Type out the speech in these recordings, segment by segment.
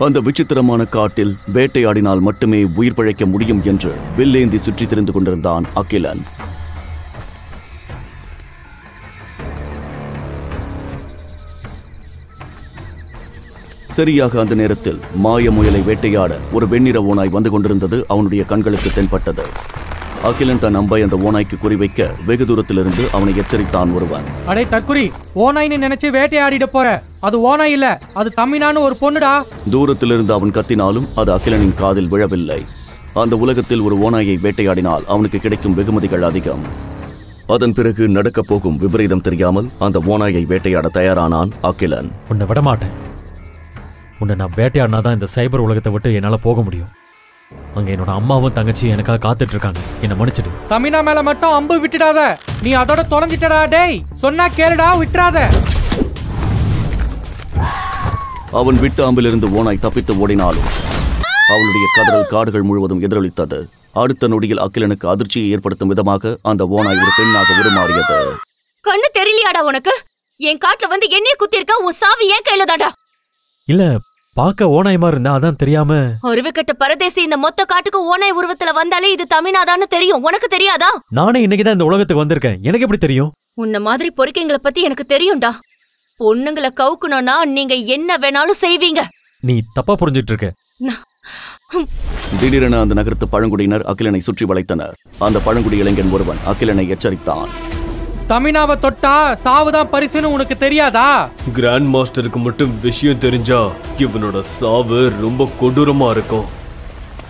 அந்த விசித்திரமான காட்டில் வேட்டையாடினால் மட்டுமே உயிர் பிழைக்க முடியும் என்று வில்லேந்தி சுற்றி திரிந்து கொண்டிருந்தான் அகிலன். சரியாக அந்த நேரத்தில் மாய முயலை வேட்டையாட ஒரு வெண்ணிற ஓனாய் வந்து கொண்டிருந்தது அவனுடைய கண்களுக்கு தென்பட்டது. அகிலன் தன் அம்பை அந்த ஓனாய்க்கு குறிவைக்க வெகு தூரத்திலிருந்து அவனை எச்சரித்தான் ஒருவன். அடே தற்குறி, ஓனாய்னு நினைச்சு வேட்டையாடிட போற. அது ஓனாய் இல்ல, அது தமினான்னு ஒரு பொண்ணுடா. தூரத்திலிருந்து அவன் கத்தினாலும் அது அகிலனின் காதில் விழவில்லை. அந்த உலகத்தில் ஒரு ஓனாயை வேட்டையாடினால் அவனுக்கு கிடைக்கும் வெகுமதிகள் அதிகம். அதன் பிறகு நடக்கப் போகும் விபரீதம் தெரியாமல் அந்த ஓனாயை வேட்டையாட தயாரானான் அகிலன். உன்னை விடமாட்டேன். உன்னை நான் வேட்டையாடினாதான் இந்த சைபர் உலகத்தை விட்டு என்னால போக முடியும். அங்க என்னோட அம்மாவும் தங்கச்சியும் எனக்காக காத்துட்டு இருக்காங்க. என்ன மன்னிச்சிடு. தமினா மேல மட்டும் அம்பு விட்டுடாத. நீ அதோட தொலைஞ்சிட்டடா. டேய், சொன்னா கேளுடா, விட்டுறாத. அவன் விட்ட அம்பிலிருந்து ஓனாய் தப்பித்து ஓடினாலும் அவளுடைய கதறல் காடுகள் முழுவதும் எதிரொலித்தது. அடுத்த நொடியில் அகிலனுக்கு அதிர்ச்சியை ஏற்படுத்தும் விதமாக அந்த ஓனாய் ஒரு பெண்ணாக உருமாறியது. கண்ணு தெரியலையாடா உனக்கு? என் காட்டுல வந்து என்னைய குத்திருக்க. உன் சாவி ஏன் கையில தாண்டா? இல்ல, பாக்க ஓனாயமா இருந்தா அதான் தெரியாம. அருவிக்கட்ட பரதேசி இந்த மொத்த காட்டுக்கு ஓனாய் உருவத்துல வந்தாலே இது தமினாதான்னு தெரியும். உனக்கு தெரியாதா? நானே இன்னைக்குதான் இந்த உலகத்துக்கு வந்திருக்கேன். எனக்கு எப்படி தெரியும்? உன்ன மாதிரி பொறுக்கைங்களை பத்தி எனக்கு தெரியும்டா. பொண்ணுங்களை கவுக்கணும்னா நீங்க என்ன வேணாலும் செய்வீங்க. நீ தப்பா புரிஞ்சுட்டு இருக்க. திடீரென அந்த நகரத்து பழங்குடியினர் அகிலனை சுற்றி வளைத்தனர். அந்த பழங்குடி இளைஞன் ஒருவன் அகிலனை எச்சரித்தான். தமினாவை தொட்டா சாவுதான் பரிசுன்னு உனக்கு தெரியாதா? கிராண்ட் மாஸ்டருக்கு மட்டும் விஷயம் தெரிஞ்சா இவனோட சாவு ரொம்ப கொடூரமா இருக்கும்.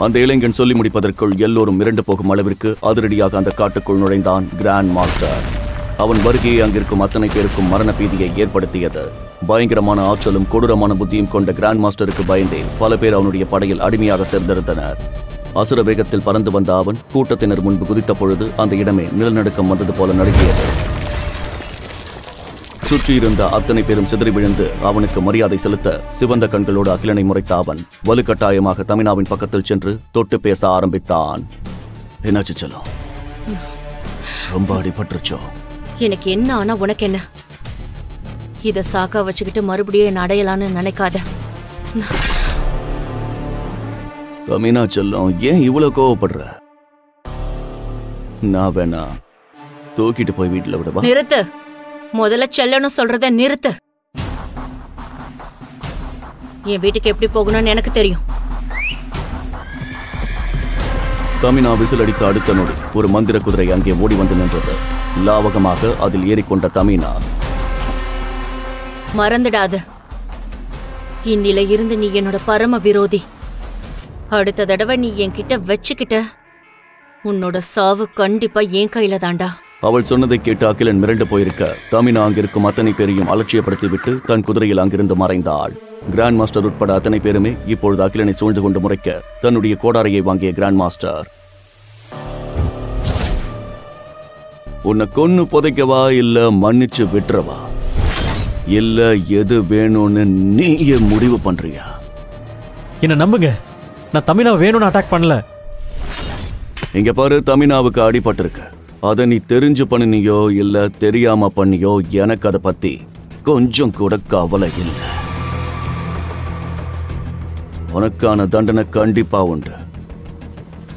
அந்த இளைஞன் சொல்லி முடிப்பதற்குள் எல்லோரும் மிரண்டு போகும் அளவிற்கு அதிரடியாக அந்த காட்டுக்குள் நுழைந்தான் கிராண்ட் மாஸ்டர். அவன் வருகையை அங்கிருக்கும் அத்தனை பேருக்கும் மரண பீதியை ஏற்படுத்தியது. பயங்கரமான ஆற்றலும் கொடூரமான புத்தியும் கொண்ட கிராண்ட் மாஸ்டருக்கு பயந்தே பல பேர் அவனுடைய படையில் அடிமையாக சேர்ந்திருந்தனர். அசுர வேகத்தில் பறந்து வந்த அவன் கூட்டத்தினர் முன்பு குதித்த பொழுது அந்த இடமே நிலநடுக்கம் வந்தது போல நடுங்கியது. சுற்றியிருந்த அத்தனை பேரும் சிதறி விழுந்து அவனுக்கு மரியாதை செலுத்த சிவந்த கண்களோடு அகிலனை முறைத்த அவன் வலுக்கட்டாயமாக தமினாவின் பக்கத்தில் சென்று தொட்டு பேச ஆரம்பித்தான். என்னாச்சு செல்லம்? ரொம்ப அடிபட்டுருச்சோ? எனக்கு என்ன ஆனா உனக்கு என்ன? இத சாக்கா வச்சுக்கிட்டு மறுபடியும் என்ன அடையலான்னு நினைக்காத. தமினா செல்லம், ஏன் இவ்வளவு கோவப்படுற? நான் வேணா தூக்கிட்டு போய் வீட்டுல விடவா? நிறுத்து. முதல்ல செல்லன்னு சொல்றத நிறுத்து. என் வீட்டுக்கு எப்படி போகணும்னு எனக்கு தெரியும். தமினா விசில் அடித்த அடுத்த நொடி ஒரு மந்திர குதிரை அங்கே ஓடி வந்து நின்றது. லாவகமாக அதில் ஏறிக்கொண்ட தமினா, மறந்துடாது, இன்னில இருந்து நீ என்னோட பரம விரோதி. அடுத்த தடவை நீ என்கிட்ட வச்சுக்கிட்ட உன்னோட சாவு கண்டிப்பா என் கையில தாண்டா. அவள் சொன்னதை கேட்டு அகிலன் மிரண்டு போயிருக்க தமினா அங்கிருக்கும் அத்தனை பேரையும் அலட்சியப்படுத்திவிட்டு தன் குதிரையில் அங்கிருந்து மறைந்தாள். கிராண்ட் மாஸ்டர் உட்பட அத்தனை பேருமே இப்பொழுது அகிலனை சூழ்ந்து கொண்டு முறைக்க தன்னுடைய கோடாரையை வாங்கிய கிராண்ட் மாஸ்டர், உன்னை கொன்னு புதைக்கவா இல்ல மன்னிச்சு விட்டுறவா, இல்ல எது வேணும்னு நீயே முடிவு பண்றியா? என்ன நம்புங்க, நான் தமிழா வேணும்னு அட்டாக் பண்ணல. இங்க பாரு, தமினாவுக்கு அடிபட்டிருக்கு. அதை நீ தெரிஞ்சு பண்ணினியோ இல்ல தெரியாம பண்ணியோ எனக்கு அதை பத்தி கொஞ்சம் கூட கவலை இல்லை. உனக்கான தண்டனை கண்டிப்பா உண்டு.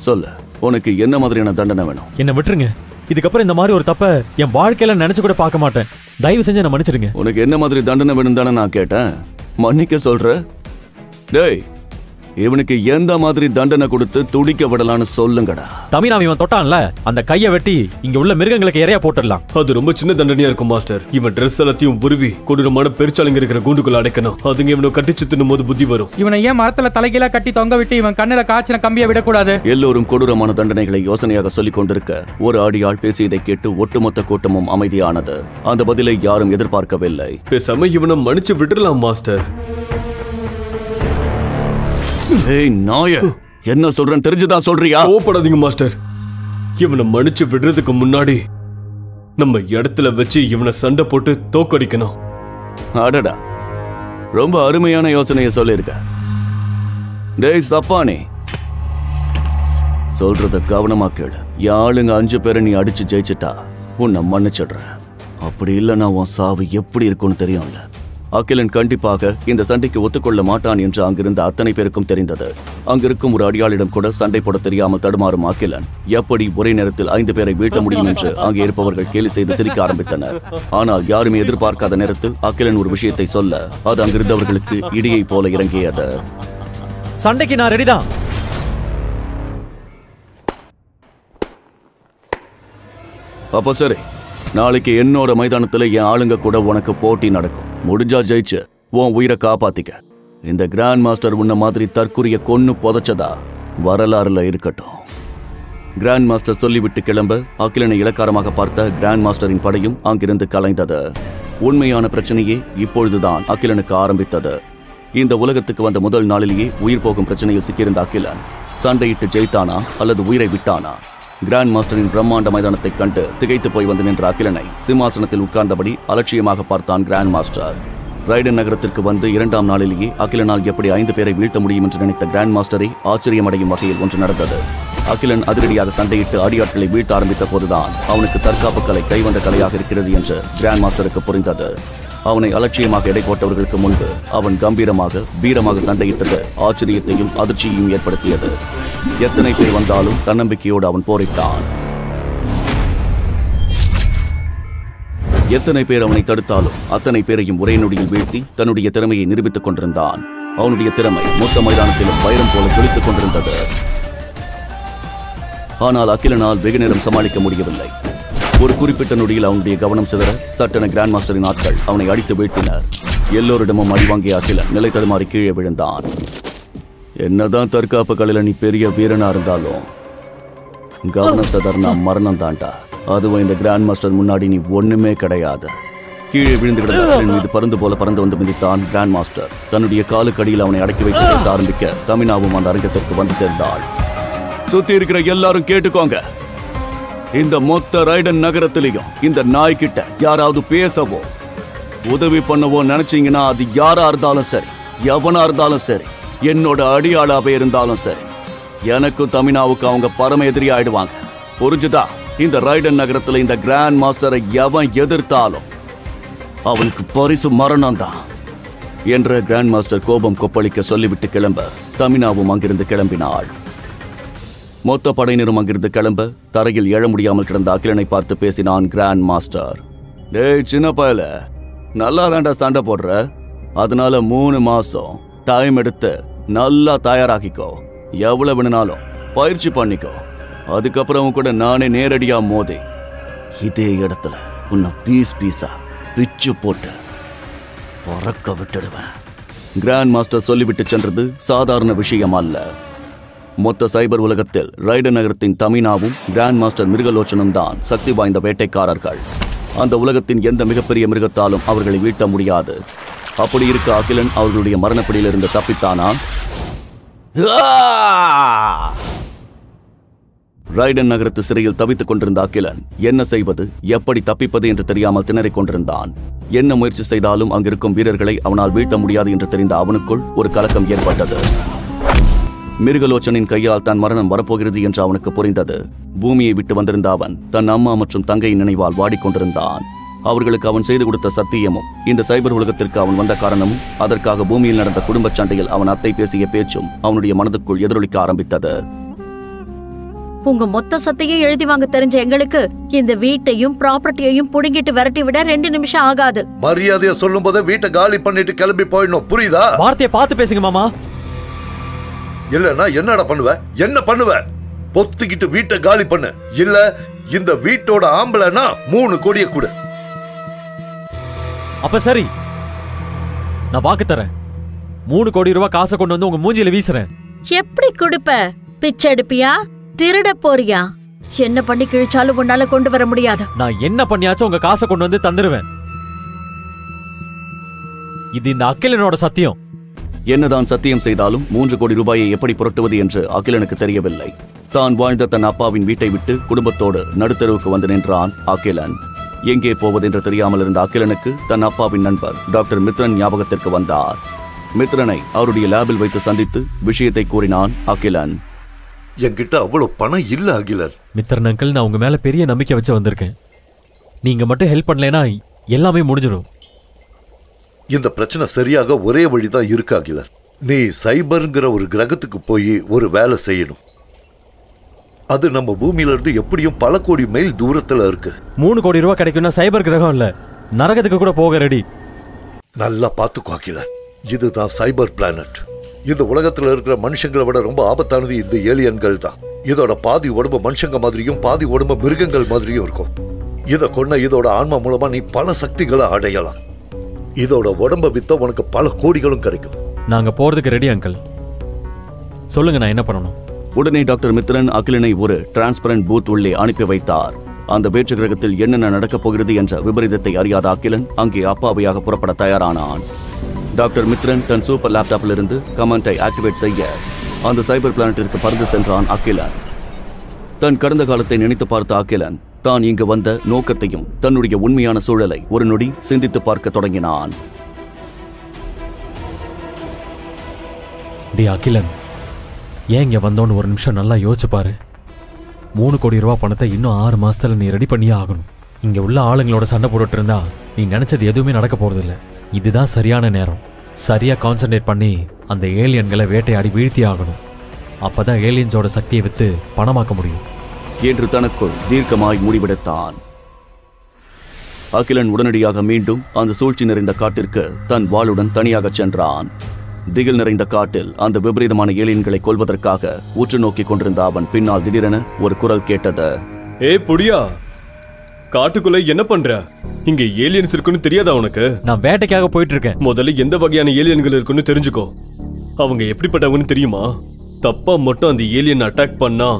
சொல்லு, உனக்கு என்ன மாதிரியான தண்டனை வேணும்? என்ன விட்டுருங்க. இதுக்கப்புறம் இந்த மாதிரி ஒரு தப்ப என் வாழ்க்கையில நினைச்சு கூட பார்க்க மாட்டேன். தயவு செஞ்சு என்ன மன்னிச்சிடுங்க. உனக்கு என்ன மாதிரி தண்டனை வேணும் தானே நான் கேட்டேன். மன்னிக்க சொல்ற? டேய், இவனுக்கு எந்த மாதிரி தண்டனை கொடுத்து துடிக்க விடலான்னு சொல்லுங்கடா. தமிழா இவன் தொட்டான்ல, அந்த கையை வெட்டி இங்க உள்ள மிருகங்களுக்கு இறையா போட்டுடலாம். அது ரொம்ப சின்ன தண்டனையா இருக்கும் மாஸ்டர். இவன் ட்ரெஸ் எல்லாத்தையும் உருவி கொடூரமான பெருச்சாலைங்க இருக்கிற கூண்டுக்குள்ள அடைக்கணும். அதுங்க இவனை கட்டிச்சு தின்னும் போது புத்தி வரும். இவனை ஏன் மரத்துல தலைகீழா கட்டி தொங்க விட்டு இவன் கண்ணுல காய்ச்சின கம்பியை விடக்கூடாது? எல்லோரும் கொடூரமான தண்டனைகளை யோசனையாக சொல்லிக் கொண்டிருக்க ஒரு அடியாள் பேசியதை கேட்டு ஒட்டுமொத்த கூட்டமும் அமைதியானது. அந்த பதிலை யாரும் எதிர்பார்க்கவில்லை. பேசாம இவனை மன்னிச்சு விட்டுறலாம் மாஸ்டர். ஏய் நாய, என்ன சொல்றேன்னு தெரிஞ்சுதான் சொல்றியா? கோவப்படாதீங்க மாஸ்டர். இவனை மன்னிச்சு விடுறதுக்கு முன்னாடி நம்ம இடத்துல வச்சு இவனை சண்டை போட்டு தோக்கடிக்கணும். அடடா, ரொம்ப அருமையான யோசனையை சொல்லிருக்க. டேய் சப்பானே, சொல்றத கவனமா கேளு. யாளுங்க 5 பேரை நீ அடிச்சு ஜெயிச்சுட்டா உன்னை மன்னிச்சிடுறேன். அப்படி இல்லைன்னா உன் சாவு எப்படி இருக்கும்னு தெரியும்ல. அகிலன் கண்டிப்பாக இந்த சண்டைக்கு ஒத்துக்கொள்ள மாட்டான் என்று அங்கிருந்த அத்தனை பேருக்கும் தெரிந்தது. அங்கிருக்கும் ஒரு அடியாளிடம் கூட சண்டை போட தெரியாமல் தடுமாறும் அகிலன் எப்படி ஒரே நேரத்தில் 5 பேரை வீழ்த்த முடியும் என்று அங்கே இருப்பவர்கள் கேலி செய்து சிரிக்க ஆரம்பித்தனர். ஆனால் யாருமே எதிர்பார்க்காத நேரத்தில் அகிலன் ஒரு விஷயத்தை சொல்ல அது அங்கிருந்தவர்களுக்கு இடியை போல இறங்கியது. சண்டைக்கு நான் ரெடிதான். அப்போ சரி, நாளைக்கு என்னோட மைதானத்துல என் ஆளுங்க கூட உனக்கு போட்டி நடக்கும். முடிஞ்சா ஜெயிச்சு உன் உயிரை காப்பாத்திக்க. இந்த கிராண்ட் மாஸ்டர் உன்ன மாதிரி தற்குறிய கொன்னு புதைச்சதா வரலாறுல இருக்கட்டும். கிராண்ட் மாஸ்டர் சொல்லிவிட்டு கிளம்ப அகிலனை இலக்காரமாக பார்த்த கிராண்ட் மாஸ்டரின் படையும் அங்கிருந்து கலைந்தது. உண்மையான பிரச்சனையே இப்பொழுதுதான் அகிலனுக்கு ஆரம்பித்தது. இந்த உலகத்துக்கு வந்த முதல் நாளிலேயே உயிர் போகும் பிரச்சனையில் சிக்கியிருந்த அகிலன் சண்டையிட்டு ஜெயித்தானா அல்லது உயிரை விட்டானா? கிராண்ட் மாஸ்டரின் பிரம்மாண்ட மைதானத்தை கண்டு திகைத்து போய் வந்து நின்ற அகிலனை சிம்மாசனத்தில் உட்கார்ந்தபடி அலட்சியமாக பார்த்தான் கிராண்ட் மாஸ்டர். ரைடன் நகரத்திற்கு வந்து 2ஆம் நாளிலேயே அகிலனால் எப்படி 5 பேரை வீழ்த்த முடியும் என்று நினைத்த கிராண்ட் மாஸ்டரை ஆச்சரியமடையும் வகையில் ஒன்று நடந்தது. அகிலன் அதிரடியாக சண்டையிட்டு அடியாட்களை வீழ்த்த ஆரம்பித்த போதுதான் அவனுக்கு தற்காப்பு கலை கைவந்த கலையாக இருக்கிறது என்று கிராண்ட் மாஸ்டருக்கு புரிந்தது. அவனை அலட்சியமாக எடை போட்டவர்களுக்கு முன்பு அவன் கம்பீரமாக வீரமாக சண்டையிட்டது ஆச்சரியத்தையும் அதிர்ச்சியையும் ஏற்படுத்தியது. எத்தனை பேர் வந்தாலும் தன்னம்பிக்கையோடு அவன் போரிட்டான். எத்தனை பேர் அவனை தடுத்தாலும் அத்தனை பேரையும் ஒரே நொடியில் வீழ்த்தி தன்னுடைய திறமையை நிரூபித்துக் கொண்டிருந்தான். அவனுடைய திறமை மொத்த மைதானத்திலும் வைரம் போல ஜொலித்துக் கொண்டிருந்தது. ஆனால் அகிலனால் வெகு நேரம் சமாளிக்க முடியவில்லை. ஒரு குறிப்பிட்ட நொடியில் அவனுடைய கவனம் சிதற சட்டென கிராண்ட் மாஸ்டரின் ஆட்கள் அவனை அடித்து வீழ்த்தினர். எல்லோரிடமும் அடிவாங்கிய அகிலன் நிலை தடுமாறி கீழே விழுந்தான். என்னதான் தற்காப்பு கலையில நீ பெரிய வீரனா இருந்தாலும் கவனம் சிதறனா மரணம் தாண்டா. அதுவும் இந்த கிராண்ட் மாஸ்டர் முன்னாடி நீ ஒண்ணுமே கிடையாது. கீழே விழுந்து கிடந்த மீது பருந்து போல பறந்து வந்து மிதித்தான் கிராண்ட் மாஸ்டர். தன்னுடைய காலுக்கடியில் அவனை அடக்கி வைத்து பேச ஆரம்பிக்க தமினாவும் அந்த அரங்கத்திற்கு வந்து சேர்ந்தாள். சுத்தி இருக்கிற எல்லாரும் கேட்டுக்கோங்க, இந்த மொத்த ரைடன் நகரத்திலையும் இந்த நாய்கிட்ட யாராவது பேசவோ உதவி பண்ணவோ நினைச்சீங்கன்னா அது யாரா இருந்தாலும் சரி, எவனா இருந்தாலும் சரி, என்னோட அடியாளாவே இருந்தாலும் சரி, எனக்கும் தமினாவுக்கு அவங்க பரம எதிரி ஆயிடுவாங்க. புரிஞ்சுதா? இந்த ரைடன் நகரத்துல இந்த கிராண்ட் மாஸ்டரை எவன் எதிர்த்தாலும் அவனுக்கு பரிசு மரணம் தான் என்ற கிராண்ட் மாஸ்டர் கோபம் கொப்பளிக்க சொல்லிவிட்டு கிளம்ப தமினாவும் அங்கிருந்து கிளம்பினாள். மொத்த படையினரும் அங்கிருந்து கிளம்ப தரையில் எழ முடியாமல் கிடந்த அகிலனை பார்த்து பேசினான் கிராண்ட் மாஸ்டர். டேய் சின்ன பயல, நல்லா தாண்டா சண்டை போடுற. அதனால 3 மாசம் டைம் எடுத்து நல்லா தயாராகிக்கோ. எவ்வளவு வேணுனாலும் பயிற்சி பண்ணிக்கோ. அதுக்கப்புறம் கூட நானே நேரடியா மோதி இதே இடத்துல உன்னை பீஸா பிச்சு போட்டு பறக்க விட்டுடுவேன். கிராண்ட் மாஸ்டர் சொல்லிவிட்டு சென்றது சாதாரண விஷயம் அல்ல. மொத்த சைபர் உலகத்தில் ரைடன் நகரத்தின் தமினாவும் கிராண்ட் மாஸ்டர் மிருகலோச்சனும் தான் சக்தி வாய்ந்த வேட்டைக்காரர்கள். அந்த உலகத்தின் எந்த மிகப்பெரிய மிருகத்தாலும் அவர்களை வீழ்த்த முடியாது. அப்படி இருக்க அகிலன் அவர்களுடைய மரணப்பிடியிலிருந்து தப்பித்தானா? ரைடன் நகரத்து சிறையில் தவித்துக் கொண்டிருந்த அகிலன் என்ன செய்வது, எப்படி தப்பிப்பது என்று தெரியாமல் திணறிக் கொண்டிருந்தான். என்ன முயற்சி செய்தாலும் அங்கிருக்கும் வீரர்களை அவனால் வீழ்த்த முடியாது என்று தெரிந்த அவனுக்குள் ஒரு கலக்கம் ஏற்பட்டது. மிருகலோச்சனின் கையால் தன் மரணம் வரப்போகிறது என்று அவனுக்கு புரிந்தது. பூமியை விட்டு வந்திருந்த அவன் தன் அம்மா மற்றும் தங்கையின் நினைவால் வாடிக்கொண்டிருந்தான். அவர்களுக்கு அவன் செய்து கொடுத்த சத்தியமும் இந்த சைபர் உலகத்திற்கு அவன் வந்த காரணமும் அதற்காக பூமியில் நடந்த குடும்ப சண்டையில் அவன் அத்தை பேசிய பேச்சும் அவனுடைய மனதுக்குள் எதிரொலிக்க ஆரம்பித்தது. உங்க மொத்த சொத்தையும் எழுதி வாங்க தெரிஞ்ச எங்களுக்கு இந்த வீட்டையும் ப்ராப்பர்ட்டியையும் புடுங்கிட்டு விரட்டி விட 2 நிமிஷம் ஆகாது. மரியாதையா சொல்லும் போது வீட்டை காலி பண்ணிட்டு கிளம்பி போயிடணும், புரியுதா? வார்த்தையை பார்த்து பேசுங்க மாமா. இல்லன்னா என்னடா பண்ணுவ? என்ன பண்ணுவ? பொத்துக்கிட்டு வீட்டை காலி பண்ணு, இல்ல இந்த வீட்டோட ஆம்பளைனா 3 கோடியை கொடு. அப்ப சரி, நான் வாக்கு தரேன். 3 கோடி ரூபாய் காசை கொண்டு வந்து உங்க மூஞ்சில வீசுறேன். எப்படி கொடுப்ப? பிச்சை எடுப்பியா? திருட போறியா? என்ன பண்ணி கிழிச்சாலும் உன்னால கொண்டு வர முடியாது. நான் என்ன பண்ணியாச்சும் உங்க காசை கொண்டு வந்து தந்துருவேன். இது இந்த அகிலனோட சத்தியம். என்னதான் சத்தியம் செய்தாலும் 3 கோடி ரூபாயை எப்படி புரட்டுவது என்று அகிலனுக்கு தெரியவில்லை. தான் வாழ்ந்த தன் அப்பாவின் வீட்டை விட்டு குடும்பத்தோடு நடுத்தருவுக்கு வந்து நின்றான் அகிலன். எங்கே போவது என்று தெரியாமல் இருந்த அகிலனுக்கு தன் அப்பாவின் நண்பர் டாக்டர் மித்ரன் ஞாபகத்திற்கு வந்தார். மித்ரனை அவருடைய லேபில் வைத்து சந்தித்து விஷயத்தை கூறினான் அகிலன். என்கிட்ட அவ்வளவு பணம் இல்ல அகிலன். மித்ரன் அங்கிள், நான் உங்க மேல பெரிய நம்பிக்கை வச்சு வந்திருக்கேன். நீங்க மட்டும் ஹெல்ப் பண்ணலைன்னா எல்லாமே முடிஞ்சிடும். இந்த பிரச்சனை சரியாக ஒரே வழிதான் இருக்கு அகிலன். நீ சைபர்ங்கிற ஒரு கிரகத்துக்கு போய் ஒரு வேலை செய்யணும். அது நம்ம பூமியில இருந்து எப்படியும் பல கோடி மைல் தூரத்துல இருக்கு. 3 கோடி ரூபாய் கிடைக்கும்னா சைபர் கிரகம் இல்ல, நரகத்துக்கு கூட போக ரெடி. நல்லா பார்த்துக்கோ அகிலன், இதுதான் சைபர் பிளானட். இந்த உலகத்துல இருக்கிற மனுஷங்களை விட ரொம்ப ஆபத்தானது இந்த ஏலியன்கள் தான். இதோட பாதி உடம்பு மனுஷங்க மாதிரியும் பாதி உடம்பு மிருகங்கள் மாதிரியும் இருக்கும். இதை கொண்ட இதோட ஆன்மா மூலமா நீ பல சக்திகளை அடையலாம். இதோட உடம்ப வித்த உனக்கு பல கோடிகளும் கிடைக்கும். நாங்க போறதுக்கு ரெடி அங்கிள். சொல்லுங்க, நான் என்ன பண்ணணும்? உடனே டாக்டர் மித்ரன் அகிலனை ஒரு டிரான்ஸ்பரண்ட் பூத் உள்ளே அனுப்பி வைத்தார். அந்த வேற்று கிரகத்தில் என்னென்ன நடக்கப் போகிறது என்ற விபரீதத்தை அறியாத அகிலன் அங்கே அப்பாவையாக புறப்பட தயாரானான். டாக்டர் மித்ரன் தன் சூப்பர் லேப்டாப்பில் இருந்து கமெண்டை ஆக்டிவேட் செய்ய அந்த சைபர் பிளானட்டிற்கு பறந்து சென்றான் அகிலன். தன் கடந்த காலத்தை நினைத்து பார்த்த அகிலன் தான் இங்கு வந்த நோக்கத்தையும் தன்னுடைய உண்மையான சூழலை ஒரு நொடி சிந்தித்து பார்க்க தொடங்கினான். டி அகிலன், ஏன் இங்க வந்தோன்னு ஒரு நிமிஷம் நல்லா யோசிச்சு பாரு. 3 கோடி ரூபாய் பணத்தை இன்னும் 6 மாசத்துல நீ ரெடி பண்ணியே ஆகணும். இங்க உள்ள ஆளுங்களோட சண்டை போட்டுட்டு இருந்தா நீ நினைச்சது எதுவுமே நடக்க போறதில்ல. இதுதான் சரியான நேரம். சரியா கான்சென்ட்ரேட் பண்ணி அந்த ஏலியன்களை வேட்டையாடி வீழ்த்தி ஆகணும். அப்பதான் ஏலியன்ஸோட சக்தியை வித்து பணமாக்க முடியும் என்று தனக்குள் தீர்க்கமாய் முடிவெடுத்தான். அகிலன் உடனடியாக மீண்டும் அந்த சூழ்ச்சி நிறைந்த காட்டிற்கு தன் வாளுடன் தனியாக சென்றான். திகில் நிறைந்த காட்டில் அந்த விபரீதமான ஏலியன்களை கொல்வதற்காக உற்று நோக்கி கொண்டிருந்த அவன் பின்னால் திடீரென ஒரு குரல் கேட்டது. புடியா, காட்டுக்குள்ள என்ன பண்ற? இங்க ஏலியன்ஸ் இருக்குன்னு தெரியாதா உனக்கு? நான் வேட்டைக்காக போயிட்டு இருக்கேன். முதல்ல எந்த வகையான ஏலியன்கள் இருக்குன்னு தெரிஞ்சுக்கோ. அவங்க எப்படிப்பட்டவங்கன்னு தெரியுமா? தப்பா மட்டும் அந்த ஏலியன் அட்டாக் பண்ணா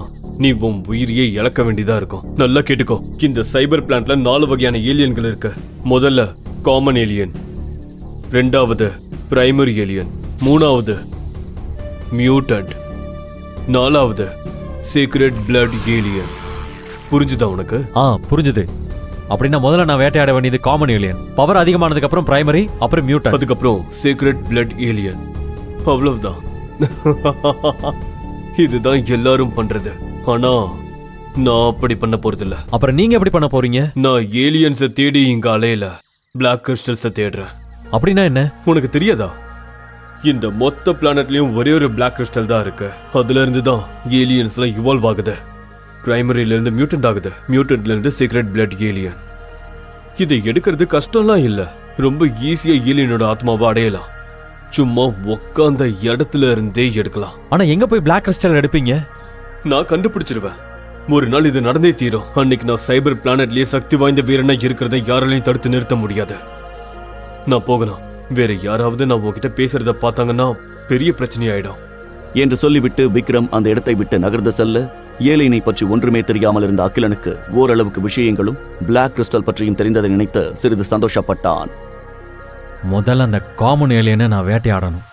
நீ உன் உயிரியே இழக்க வேண்டியதா இருக்கும். நல்லா கேட்டுக்கோ. இந்த சைபர் பிளான்ட்ல 4 வகையான ஏலியன்கள் இருக்கு. முதல்ல காமன் ஏலியன், 2வது பிரைமரி ஏலியன், 3வது மியூட்டன்ட், 4வது சீக்ரெட் பிளட் ஏலியன். புரிஞ்சுதா உனக்கு? புரிஞ்சுது. அப்படின்னா முதல்ல நான் வேட்டையாட வேண்டியது காமன் ஏலியன். பவர் அதிகமானதுக்கு அப்புறம் பிரைமரி, அப்புறம் மியூட்டன்ட், அதுக்கப்புறம் சீக்ரெட் பிளட் ஏலியன். அவ்வளவுதான். இதுதான் எல்லாரும் பண்றது. ஆனா நான் அப்படி பண்ண போறதில்ல. அப்புறம் நீங்க எப்படி பண்ண போறீங்க? நான் ஏலியன்ஸை தேடி இங்க அலையல, பிளாக் கிறிஸ்டல்ஸை தேடுறேன். அப்படின்னா என்ன? உனக்கு தெரியாதா? இந்த மொத்த பிளானட்லயும் ஒரே ஒரு பிளாக் கிறிஸ்டல் தான் இருக்கு. அதுல இருந்து தான் ஏலியன்ஸ்லாம் இவால்வ் ஆகுது. பிரைமரியில இருந்து மியூட்டன்ட் ஆகுது, மியூட்டன்ட்ல இருந்து சீக்ரெட் பிளட் ஏலியன். இதை எடுக்கிறது கஷ்டம்லாம் இல்ல. ரொம்ப ஈஸியா ஏலியனோட ஆத்மாவை அடையலாம். சும்மா உக்காந்த இடத்துல இருந்தே எடுக்கலாம். ஆனா எங்க போய் பிளாக் கிறிஸ்டல் எடுப்பீங்க? நான் கண்டுபிடிச்சிருவேன். ஒரு நாள் இது நடந்தே தீரும். அன்னைக்கு நான் சைபர் பிளானட்லயே சக்தி வாய்ந்த வீரனா இருக்கிறத யாராலையும் தடுத்து நிறுத்த முடியாது. நான் போகணும். வேற யாராவது நான் உங்ககிட்ட பேசுறத பார்த்தாங்கன்னா பெரிய பிரச்சனை ஆயிடும் என்று சொல்லிவிட்டு விக்ரம் அந்த இடத்தை விட்டு நகர்ந்து செல்ல, ஏலியனை பற்றி ஒன்றுமே தெரியாமல் இருந்த அகிலனுக்கு ஓரளவுக்கு விஷயங்களும் பிளாக் கிறிஸ்டல் பற்றியும் தெரிந்ததை நினைத்து சிறிது சந்தோஷப்பட்டான். முதல்ல அந்த காமன் ஏலியனை நான் வேட்டையாடணும்.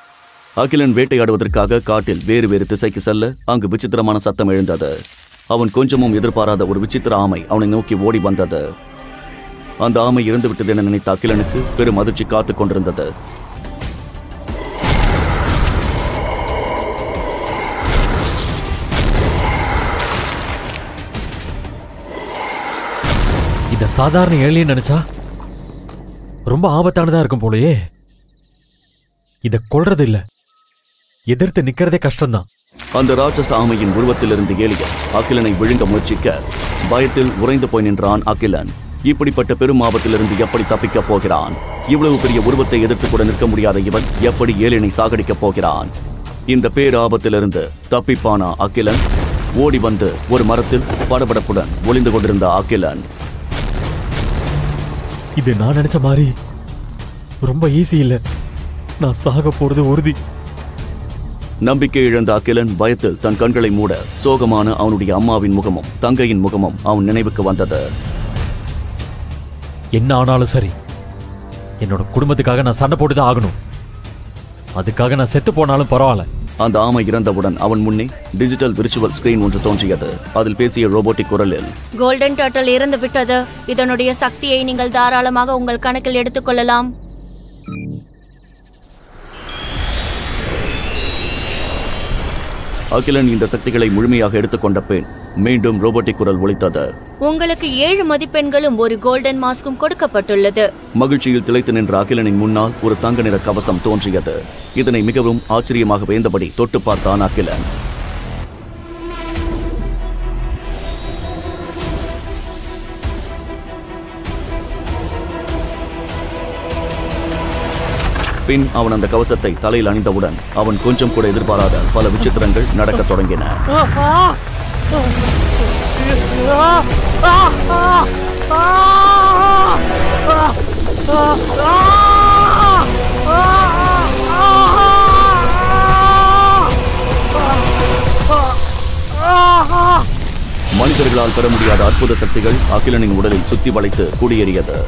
அகிலன் வேட்டையாடுவதற்காக காட்டில் வேறு வேறு திசைக்கு செல்ல அங்கு விசித்திரமான சத்தம் எழுந்தது. அவன் கொஞ்சமும் எதிர்பாராத ஒரு விசித்திர ஆமை அவனை நோக்கி ஓடி வந்தது. அந்த ஆமை இறந்துவிட்டது என நினைத்த அகிலனுக்கு பெரும் அதிர்ச்சி காத்துக் கொண்டிருந்தது. இத சாதாரண ஏலியன் நினைச்சா ரொம்ப ஆபத்தானதா இருக்கும் போலயே. இத கொல்றது இல்ல, எதிர்த்து நிக்கிறதே கஷ்டம்தான். அந்த ராட்சச ஆமையின் உருவத்திலிருந்து ஏலியன் அகிலனை விழுங்க முயற்சிக்க பயத்தில் உறைந்து போய் நின்றான் அகிலன். இப்படிப்பட்ட பெரும் ஆபத்திலிருந்து எப்படி தப்பிக்கப் போகிறான்? இவ்வளவு பெரிய உருவத்தை எதிர்த்து கூட நிற்க முடியாத இவன் எப்படி ஏலியனை சாகடிக்கப் போகிறான்? இந்த பேராபத்திலிருந்து தப்பிப்பானா அகிலன்? ஓடி வந்து ஒரு மரத்தில் படபடப்புடன் ஒளிந்து கொண்டிருந்த அகிலன், இது நான் நினைச்ச மாதிரி ரொம்ப ஈஸி இல்ல. நான் சாக போறது உறுதி. நம்பிக்கை இழந்த அகிலன் பயத்தில் தன் கண்களை மூட சோகமான அவனுடைய அம்மாவின் முகமும் தங்கையின் முகமும் அவன் நினைவுக்கு வந்தது. என்ன ஆனாலும் சரி, என்னோட குடும்பத்துக்காக நான் சண்டை போட்டுதான் ஆகணும். அதுக்காக நான் செத்து போனாலும் பரவாயில்ல. அந்த ஆமை இறந்தவுடன் அவன் முன்னே டிஜிட்டல் விர்ச்சுவல் ஸ்கிரீன் ஒன்று தோன்றியது. அதில் பேசிய ரோபோட்டிக் குரலில், கோல்டன் டர்ட்டில் இறந்து விட்டது. இதனுடைய சக்தியை நீங்கள் தாராளமாக உங்கள் கணக்கில் எடுத்துக்கொள்ளலாம். அகிலன் இந்த சக்திகளை முழுமையாக எடுத்துக்கொண்ட பின் மீண்டும் ரோபோட்டிக் குரல் ஒலித்தது. உங்களுக்கு 7 மதிப்பெண்களும் ஒரு கோல்டன் மாஸ்கும் கொடுக்கப்பட்டுள்ளது. மகிழ்ச்சியில் திளைத்து நின்ற அகிலனின் முன்னால் ஒரு தங்க நிற கவசம் தோன்றியது. இதனை மிகவும் ஆச்சரியமாக வேந்தபடி தொட்டு பார்த்தான் அகிலன். பின் அவன் அந்த கவசத்தை தலையில் அணிந்தவுடன் அவன் கொஞ்சம் கூட எதிர்பாராத பல விசித்திரங்கள் நடக்கத் தொடங்கின. மனிதர்களால் பெற முடியாத அற்புத சக்திகள் அகிலனின் உடலில் சுத்தி வளைத்து குடியேறியது.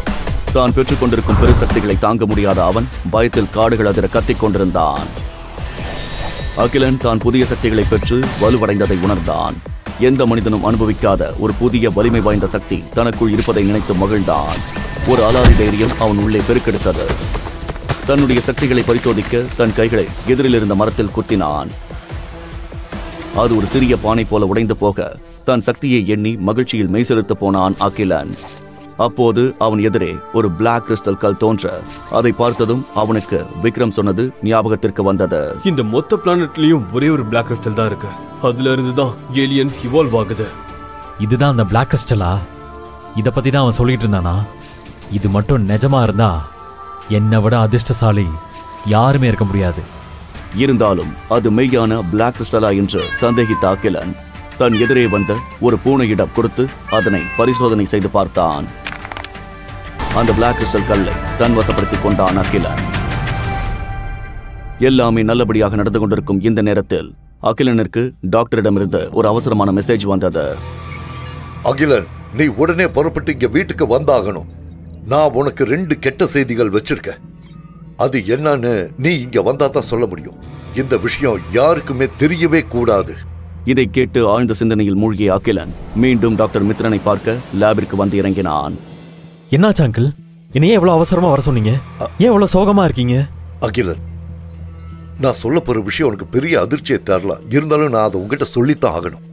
தான் பெற்றுக் கொண்டிருக்கும் பெரு சக்திகளை தாங்க முடியாத அவன் பயத்தில் காடுகள் அதிர கத்திக் கொண்டிருந்தான். அகிலன் தான் புதிய சக்திகளை பெற்று வலுவடைந்ததை உணர்ந்தான். எந்த மனிதனும் அனுபவிக்காத ஒரு புதிய வலிமை வாய்ந்த சக்தி தனக்குள் இருப்பதை நினைத்து மகிழ்ந்தான். ஒரு அலாதி தைரியம் அவன் உள்ளே பெருக்கெடுத்தது. தன்னுடைய சக்திகளை பரிசோதிக்க தன் கைகளை எதிரில் இருந்த மரத்தில் குத்தினான். அது ஒரு சிறிய பானை போல உடைந்து போக தன் சக்தியை எண்ணி மகிழ்ச்சியில் மெய்செலுத்து போனான் அகிலன். அப்போது அவன் எதிரே ஒரு பிளாக் கிறிஸ்டல் கல் தோன்ற அதை பார்த்ததும் அவனுக்கு விக்ரம் சொன்னது ஞாபகத்திற்கு வந்தது. இந்த மொத்த பிளானட்லயும் ஒரே ஒரு பிளாக் கிறிஸ்டல் தான் இருக்கு. அதுல இருந்து தான் ஏலியன்ஸ் இவால்வ் ஆகுது. இதுதான் அந்த பிளாக் கிறிஸ்டலா? இத பத்தி தான் அவன் சொல்லிட்டு இருந்தானா? இது மட்டும் நிஜமா இருந்தா என்னை விட அதிர்ஷ்டசாலி யாருமே இருக்க முடியாது. இருந்தாலும் அது மெய்யான பிளாக் கிறிஸ்டலா என்று சந்தேகித்த அகிலன் தன் எதிரே வந்த ஒரு பூனையிடம் கொடுத்து அதனை பரிசோதனை செய்து பார்த்தான். அந்த பிளாக் கிறிஸ்டல் கல்லை தன் வசப்படுத்திக் கொண்டான் அகிலன். எல்லாமே நல்லபடியாக நடந்து கொண்டிருக்கும் இந்த நேரத்தில் அகிலனுக்கு டாக்டரிடமிருந்து ஒரு அவசரமான மெசேஜ் வந்தது. அகிலன், நீ உடனே புறப்பட்டு இங்க வீட்டுக்கு வந்தாகணும். நான் உனக்கு 2 கெட்ட செய்திகள் வச்சிருக்கேன். அது என்னன்னு நீ இங்க வந்தா தான் சொல்ல முடியும். இந்த விஷயம் யாருக்குமே தெரியவே கூடாது. இதை கேட்டு ஆழ்ந்த சிந்தனையில் மூழ்கிய அகிலன் மீண்டும் டாக்டர் மித்ரனை பார்க்க லேபிற்கு வந்து இறங்கினான். என்னாச்சு அங்கிள்? என்னையே எவ்வளவு அவசரமா வர சொன்னீங்க? ஏன் எவ்வளவு சோகமா இருக்கீங்க? அகிலன், நான் சொல்ல போற விஷயம் உனக்கு பெரிய அதிர்ச்சியை தரலாம். இருந்தாலும் நான் அதை உங்ககிட்ட சொல்லித்தான் ஆகணும்.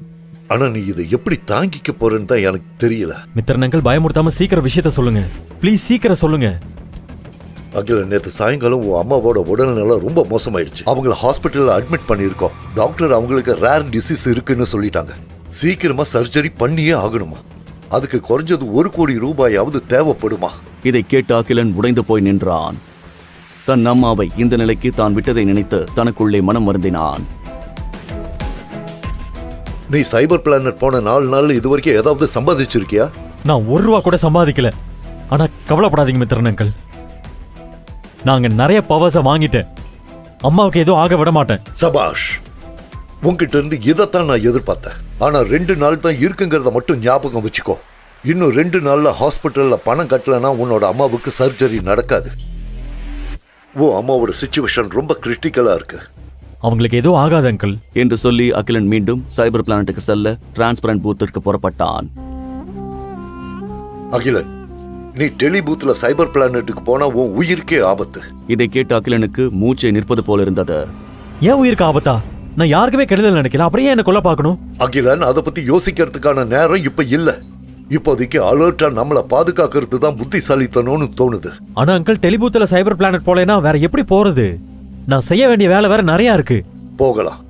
ஆனா நீ இதை எப்படி தாங்கிக்க போறேன்னு தான் எனக்கு தெரியல. மித்ரன் அங்கிள், பயமுறுத்தாம சீக்கிரம் விஷயத்த சொல்லுங்க. ப்ளீஸ் சீக்கிரம் சொல்லுங்க. அகிலன், நேற்று சாயங்காலம் உன் அம்மாவோட உடல்நல ரொம்ப மோசமாயிடுச்சு. அவங்கள ஹாஸ்பிட்டல்ல அட்மிட் பண்ணியிருக்கோம். டாக்டர் அவங்களுக்கு ரேர் டிசீஸ் இருக்குன்னு சொல்லிட்டாங்க. சீக்கிரமா சர்ஜரி பண்ணியே ஆகணுமா? அதுக்கு குறைஞ்சது 1 கோடி ரூபாயாவது தேவைப்படுமா? இதை கேட்டு அகிலன் உடைந்து போய் நின்றான். தன் அம்மாவை இந்த நிலைக்கு தான் விட்டதை நினைத்து தனக்குள்ளே மனம் வருந்தினான். நீ சைபர் பிளானட் போன 4 நாள் இதுவரைக்கும் ஏதாவது சம்பாதிச்சிருக்கியா? நான் 1 ரூபா கூட சம்பாதிக்கல. ஆனா கவலைப்படாதீங்க மித்ரன் அங்கிள், நாங்க நிறைய பவர்ஸை வாங்கிட்டேன். அம்மாவுக்கு எதுவும் ஆக விட மாட்டேன். சபாஷ், உங்ககிட்ட இருந்து இதைத்தான் நான் எதிர்பார்த்தேன். ஆனா 2 நாள் தான் இருக்குங்கிறத மட்டும் ஞாபகம் வச்சுக்கோ. இன்னும் 2 நாள்ல ஹாஸ்பிட்டல்ல பணம் கட்டலனா உன்னோட அம்மாவுக்கு சர்ஜரி நடக்காது. அம்மாவோட சிச்சுவேஷன் ரொம்ப கிரிட்டிக்கலா இருக்கு. அவங்களுக்கு எதுவும் ஆகாது அங்கிள் என்று சொல்லி அகிலன் மீண்டும் சைபர் பிளானட்டுக்கு செல்ல டிரான்ஸ்பரண்ட் பூத்திற்கு புறப்பட்டான். அகிலன், நீ டெலி பூத்ல சைபர் பிளானட்டுக்கு போனா உன் உயிருக்கே ஆபத்து. இதை கேட்டு அகிலனுக்கு மூச்சை நிற்பது போல இருந்தது. ஏன் உயிருக்கு ஆபத்தா? நான் யாருக்குமே கெடுதல் நினைக்கல. அப்படியே என்ன கொல்ல பார்க்கணும்? அகிலன், அதை பத்தி யோசிக்கிறதுக்கான நேரம் இப்ப இல்ல. இப்போதைக்கு அலர்ட்டா நம்மளை பாதுகாக்கிறது தான் புத்திசாலித்தனம்னு தோணுது. ஆனா அங்கிள், டெலிபூத்துல சைபர் பிளானட் போலேனா வேற எப்படி போறது? நான் செய்ய வேண்டிய வேலை வேற நிறைய இருக்கு. போகலாம்,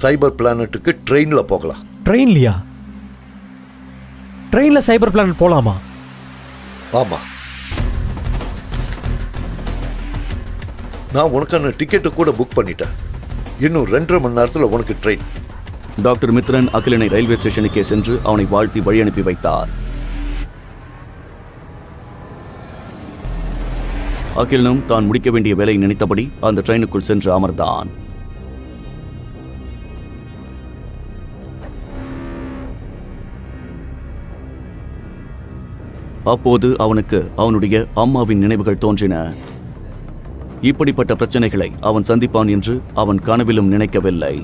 சைபர் பிளானட்டுக்கு ட்ரெயின்ல போகலாம். ட்ரெயின்லயா? ட்ரெயின்ல சைபர் பிளானட் போலாமா? ஆமா, நான் உனக்கான டிக்கெட்டை கூட புக் பண்ணிட்டேன். இன்னும் 2.5 மணி நேரத்துல உனக்கு ட்ரெயின். டாக்டர் மித்ரன் அகிலனை ரயில்வே ஸ்டேஷனுக்கே சென்று அவனை வாழ்த்தி வழி அனுப்பி வைத்தார். அகிலனும் தான் முடிக்க வேண்டிய வேலையை நினைத்தபடி அந்த ட்ரெயினுக்குள் சென்று அமர்ந்தான். அப்போது அவனுக்கு அவனுடைய அம்மாவின் நினைவுகள் தோன்றின. இப்படிப்பட்ட பிரச்சனைகளை அவன் சந்திப்பான் என்று அவன் கனவிலும் நினைக்கவில்லை.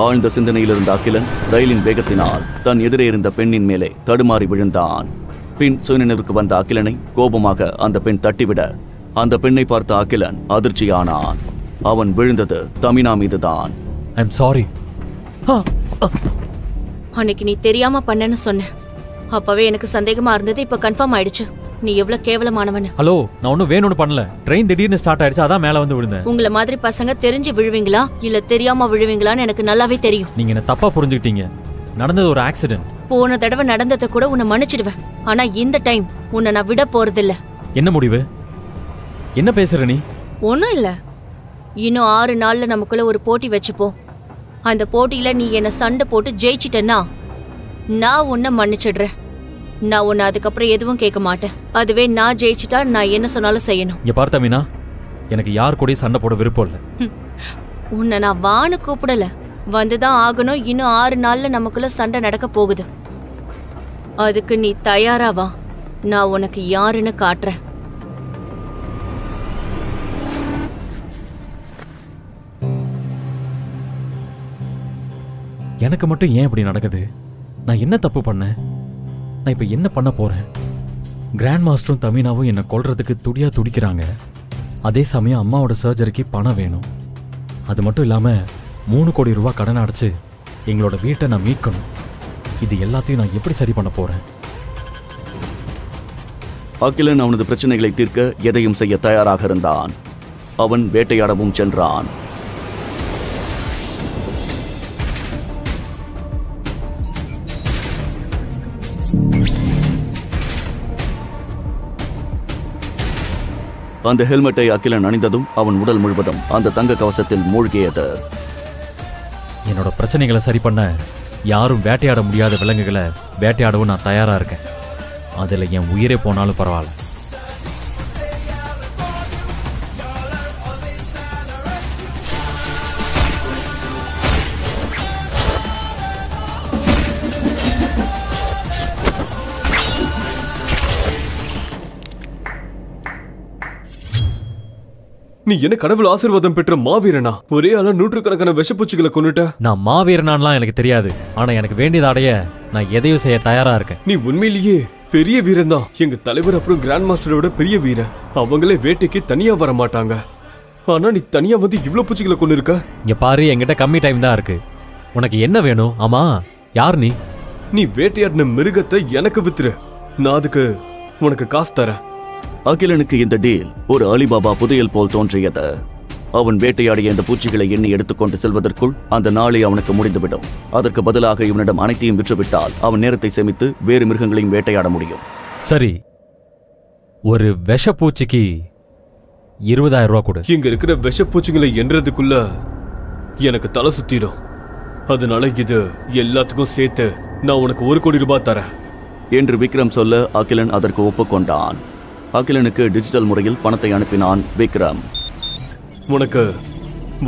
ஆழ்ந்த சிந்தனையில் இருந்த அகிலன் ரயிலின் வேகத்தினால் தன் எதிரே இருந்த பெண்ணின் மேலே தடுமாறி விழுந்தான். பின் சுயநினைவுக்கு வந்த அகிலனை கோபமாக அந்த பெண் தட்டிவிட அந்த பெண்ணை பார்த்த அகிலன் அதிர்ச்சியானான். அவன் விழுந்தது தமினா மீதுதான். I am sorry. அன்னைக்கு நீ தெரியாம பண்ணேன்னு சொன்ன. அப்பவே எனக்கு சந்தேகமா இருந்தது. இப்ப கன்ஃபார்ம் ஆயிடுச்சு. நீ எவ்வளவு கேவலமானவன். ஹலோ, நான் ஒன்றும் வேணும்னு பண்ணல. ட்ரெயின் திடீர்னு ஸ்டார்ட் ஆயிடுச்சு, அதான் மேலே வந்து விழுந்தேன். உங்களை மாதிரி பசங்க தெரிஞ்சு விழுவீங்களா இல்ல தெரியாம விழுவீங்களான்னு எனக்கு நல்லாவே தெரியும். நீங்க என்ன தப்பா புரிஞ்சுக்கிட்டீங்க. நடந்தது ஒரு ஆக்சிடென்ட். போன தடவை நடந்ததை கூட உன்னை மன்னிச்சிடுவேன். ஆனா இந்த டைம் உன்னை நான் விட போறதில்ல. என்ன முடிவு? என்ன பேசுற நீ? ஒன்னும் இல்ல. இன்னும் 6 நாள்ல நமக்குள்ள ஒரு போட்டி வச்சுப்போம். அந்த போட்டியில நீ என்ன சண்டை போட்டு ஜெயிச்சிட்டேன்னா நான் உன்னை மன்னிச்சிடுறேன். நான் உன்னை அதுக்கப்புறம் எதுவும் கேட்க மாட்டேன். அதுவே நான் ஜெயிச்சிட்டா நான் என்ன சொன்னாலும் செய்யணும். இங்க பார்த்த மீனா, எனக்கு யார் கூடயும் சண்டை போட விருப்பம் இல்லை. உன்னை நான் வான்னு கூப்பிடல, வந்துதான் ஆகணும். இன்னும் 6 நாள்ல நமக்குள்ள சண்டை நடக்க போகுது. அதுக்கு நீ தயாரா வா. நான் உனக்கு யாருன்னு காட்டுறேன். எனக்கு மட்டும் ஏன் இப்படி நடக்குது? நான் என்ன தப்பு பண்ணேன்? நான் இப்ப என்ன பண்ண போறேன்? கிராண்ட் மாஸ்டரும் தமினாவும் என்னை கொல்றதுக்கு துடியா துடிக்கிறாங்க. அதே சமயம் அம்மாவோட சர்ஜரிக்கு பணம் வேணும். அது மட்டும் இல்லாம 3 கோடி ரூபாய் கடன் அடைச்சு எங்களோட வீட்டை நான் மீட்கணும். இது எல்லாத்தையும் நான் எப்படி சரி பண்ண போறேன்? அகிலன் அவனது பிரச்சனைகளை தீர்க்க எதையும் செய்ய தயாராக இருந்தான். அவன் வேட்டையாடவும் சென்றான். அந்த ஹெல்மெட்டை அகிலன் அணிந்ததும் அவன் உடல் முழுவதும் அந்த தங்க கவசத்தில் மூழ்கியது. என்னோட பிரச்சனைகளை சரி பண்ண யாரும் வேட்டையாட முடியாத விலங்குகளை வேட்டையாடவும் நான் தயாரா இருக்கேன். அதுல என் உயிரே போனாலும் பரவாயில்ல. நீ என்ன கடவுள் ஆசீர்வாதம் பெற்ற மாவீரனா? ஒரே ஆளா 100கணக்கான விஷப்பூச்சிகளை கொன்னுட்ட. நான் மாவீரனான்லாம் எனக்கு தெரியாது. ஆனா எனக்கு வேண்டியதை அடைய நான் எதையும் செய்ய தயாரா இருக்கேன். நீ உண்மையிலேயே பெரிய வீரன் தான். எங்க தலைவர் அப்புறம் கிராண்ட் மாஸ்டரோட பெரிய வீரன். அவங்களே வேட்டைக்கு தனியா வர மாட்டாங்க. ஆனா நீ தனியா வந்து இவ்ளோ பூச்சிகளை கொண்டு இருக்க. இங்க பாரு, என்கிட்ட கம்மி டைம் தான் இருக்கு. உனக்கு என்ன வேணும்? ஆமா, யார் நீ? நீ வேட்டையாடின மிருகத்தை எனக்கு வித்துரு. நான் அதுக்கு உனக்கு காசு தரேன். அகிலனுக்கு இந்த டீல் ஒரு அலிபாபா புதையல் போல் தோன்றியது. அவன் வேட்டையாடிய இந்த பூச்சிகளை எண்ணி எடுத்துக்கொண்டு செல்வதற்குள் அந்த நாளை அவனுக்கு முடிந்துவிடும். அதற்கு பதிலாக இவனிடம் அனைத்தையும் விற்றுவிட்டால் அவன் நேரத்தை சேமித்து வேறு மிருகங்களையும் வேட்டையாட முடியும். சரி, ஒரு விஷப்பூச்சிக்கு 20,000 ரூபாய் கொடு. இங்க இருக்கிற விஷப்பூச்சிகளை எண்றதுக்குள்ள எனக்கு தலை சுத்திடும். அதனால இது எல்லாத்துக்கும் சேர்த்து நான் உனக்கு 1 கோடி ரூபாய் தரேன் என்று விக்ரம் சொல்ல அகிலன் அதற்கு ஒப்புக்கொண்டான். அகிலனுக்கு டிஜிட்டல் முறையில் பணத்தை அனுப்பினான் விக்ரம். உனக்கு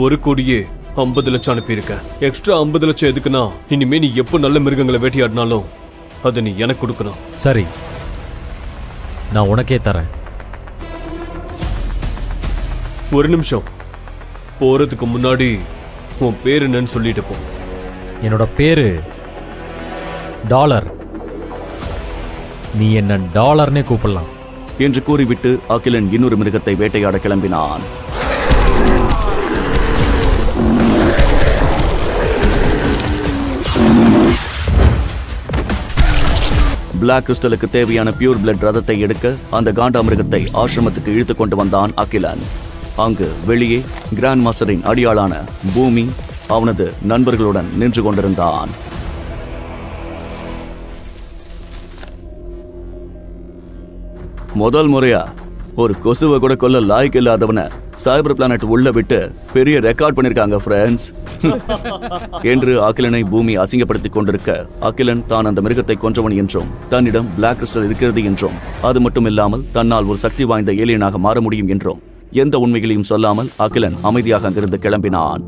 1 கோடியே 50 லட்சம் அனுப்பியிருக்க. எக்ஸ்ட்ரா 50 லட்சம் எதுக்குன்னா, இனிமே நீ எப்போ நல்ல மிருகங்களை வேட்டையாடினாலும் அதை நீ எனக்கு கொடுக்கணும். சரி, நான் உனக்கே தரேன். 1 நிமிஷம். போறதுக்கு முன்னாடி உன் பேரு என்னன்னு சொல்லிட்டு போ. என்னோட பேரு டாலர். நீ என்ன டாலர்னே கூப்பிடலாம் என்று கூறிவிட்டு அகிலன் இன்னொரு மிருகத்தை வேட்டையாட கிளம்பினான். பிளாக் கிறிஸ்டலுக்கு தேவையான பியூர் பிளட் ரதத்தை எடுக்க அந்த காண்டாமிருகத்தை ஆசிரமத்துக்கு இழுத்துக் கொண்டு வந்தான் அகிலன். அங்கு வெளியே கிராண்ட் மாஸ்டரின் அடியாளான பூமி அவனது நண்பர்களுடன் நின்று கொண்டிருந்தான். முதல் முறையா ஒரு கொசுவை கூட கொல்ல லாய்க்கு இல்லாதவன சைபர் பிளானட் உள்ள விட்டு பெரிய ரெக்கார்ட் பண்ணிருக்காங்க ஃப்ரெண்ட்ஸ் என்று அகிலனை பூமி அசிங்கப்படுத்திக் கொண்டிருக்க, அகிலன் தான் அந்த மிருகத்தை கொன்றவன் என்றும் தன்னிடம் பிளாக் கிறிஸ்டல் இருக்கிறது என்றும் அது மட்டும் இல்லாமல் தன்னால் ஒரு சக்தி வாய்ந்த ஏலியனாக மாற முடியும் என்றும் எந்த உண்மைகளையும் சொல்லாமல் அகிலன் அமைதியாக அங்கிருந்து கிளம்பினான்.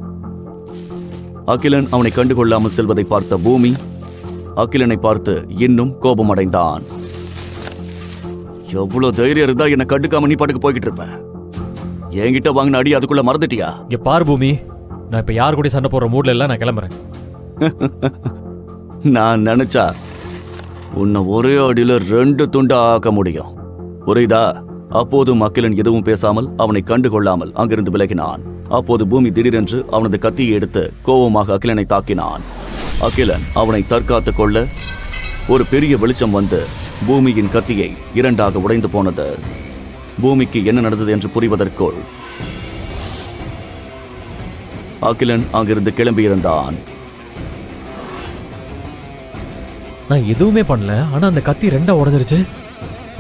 அகிலன் அவனை கண்டுகொள்ளாமல் செல்வதை பார்த்த பூமி அகிலனை பார்த்து இன்னும் கோபமடைந்தான். எவ்வளவு தைரியம் இருந்தா என்ன கண்டுக்காம நீ பாட்டுக்கு போய்கிட்டு இருப்ப. என்கிட்ட வாங்கின அடி அதுக்குள்ள மறந்துட்டியா? இங்க பார் பூமி, நான் இப்ப யாரு கூட சண்டை போடுற மூட்ல எல்லாம் நான் கிளம்புறேன். நான் நினைச்சா உன்னை ஒரே அடியில 2 துண்டா ஆக்க முடியும். புரியுதா? அப்போதும் அகிலன் எதுவும் பேசாமல் அவனை கண்டுகொள்ளாமல் அங்கிருந்து விலகினான். அப்போது பூமி திடீரென்று அவனது கத்தியை எடுத்து கோபமாக அகிலனை தாக்கினான். அகிலன் அவனை தற்காத்துக் கொள்ள ஒரு பெரிய வெளிச்சம் வந்து பூமியின் கத்தியை இரண்டாக உடைந்து போனது. பூமிக்கு என்ன நடந்தது என்று புரிவதற்குள் அகிலன் அங்கிருந்து கிளம்பியிருந்தான். நான் எதுவுமே பண்ணல, ஆனா அந்த கத்தி ரெண்டா உடைஞ்சிருச்சு.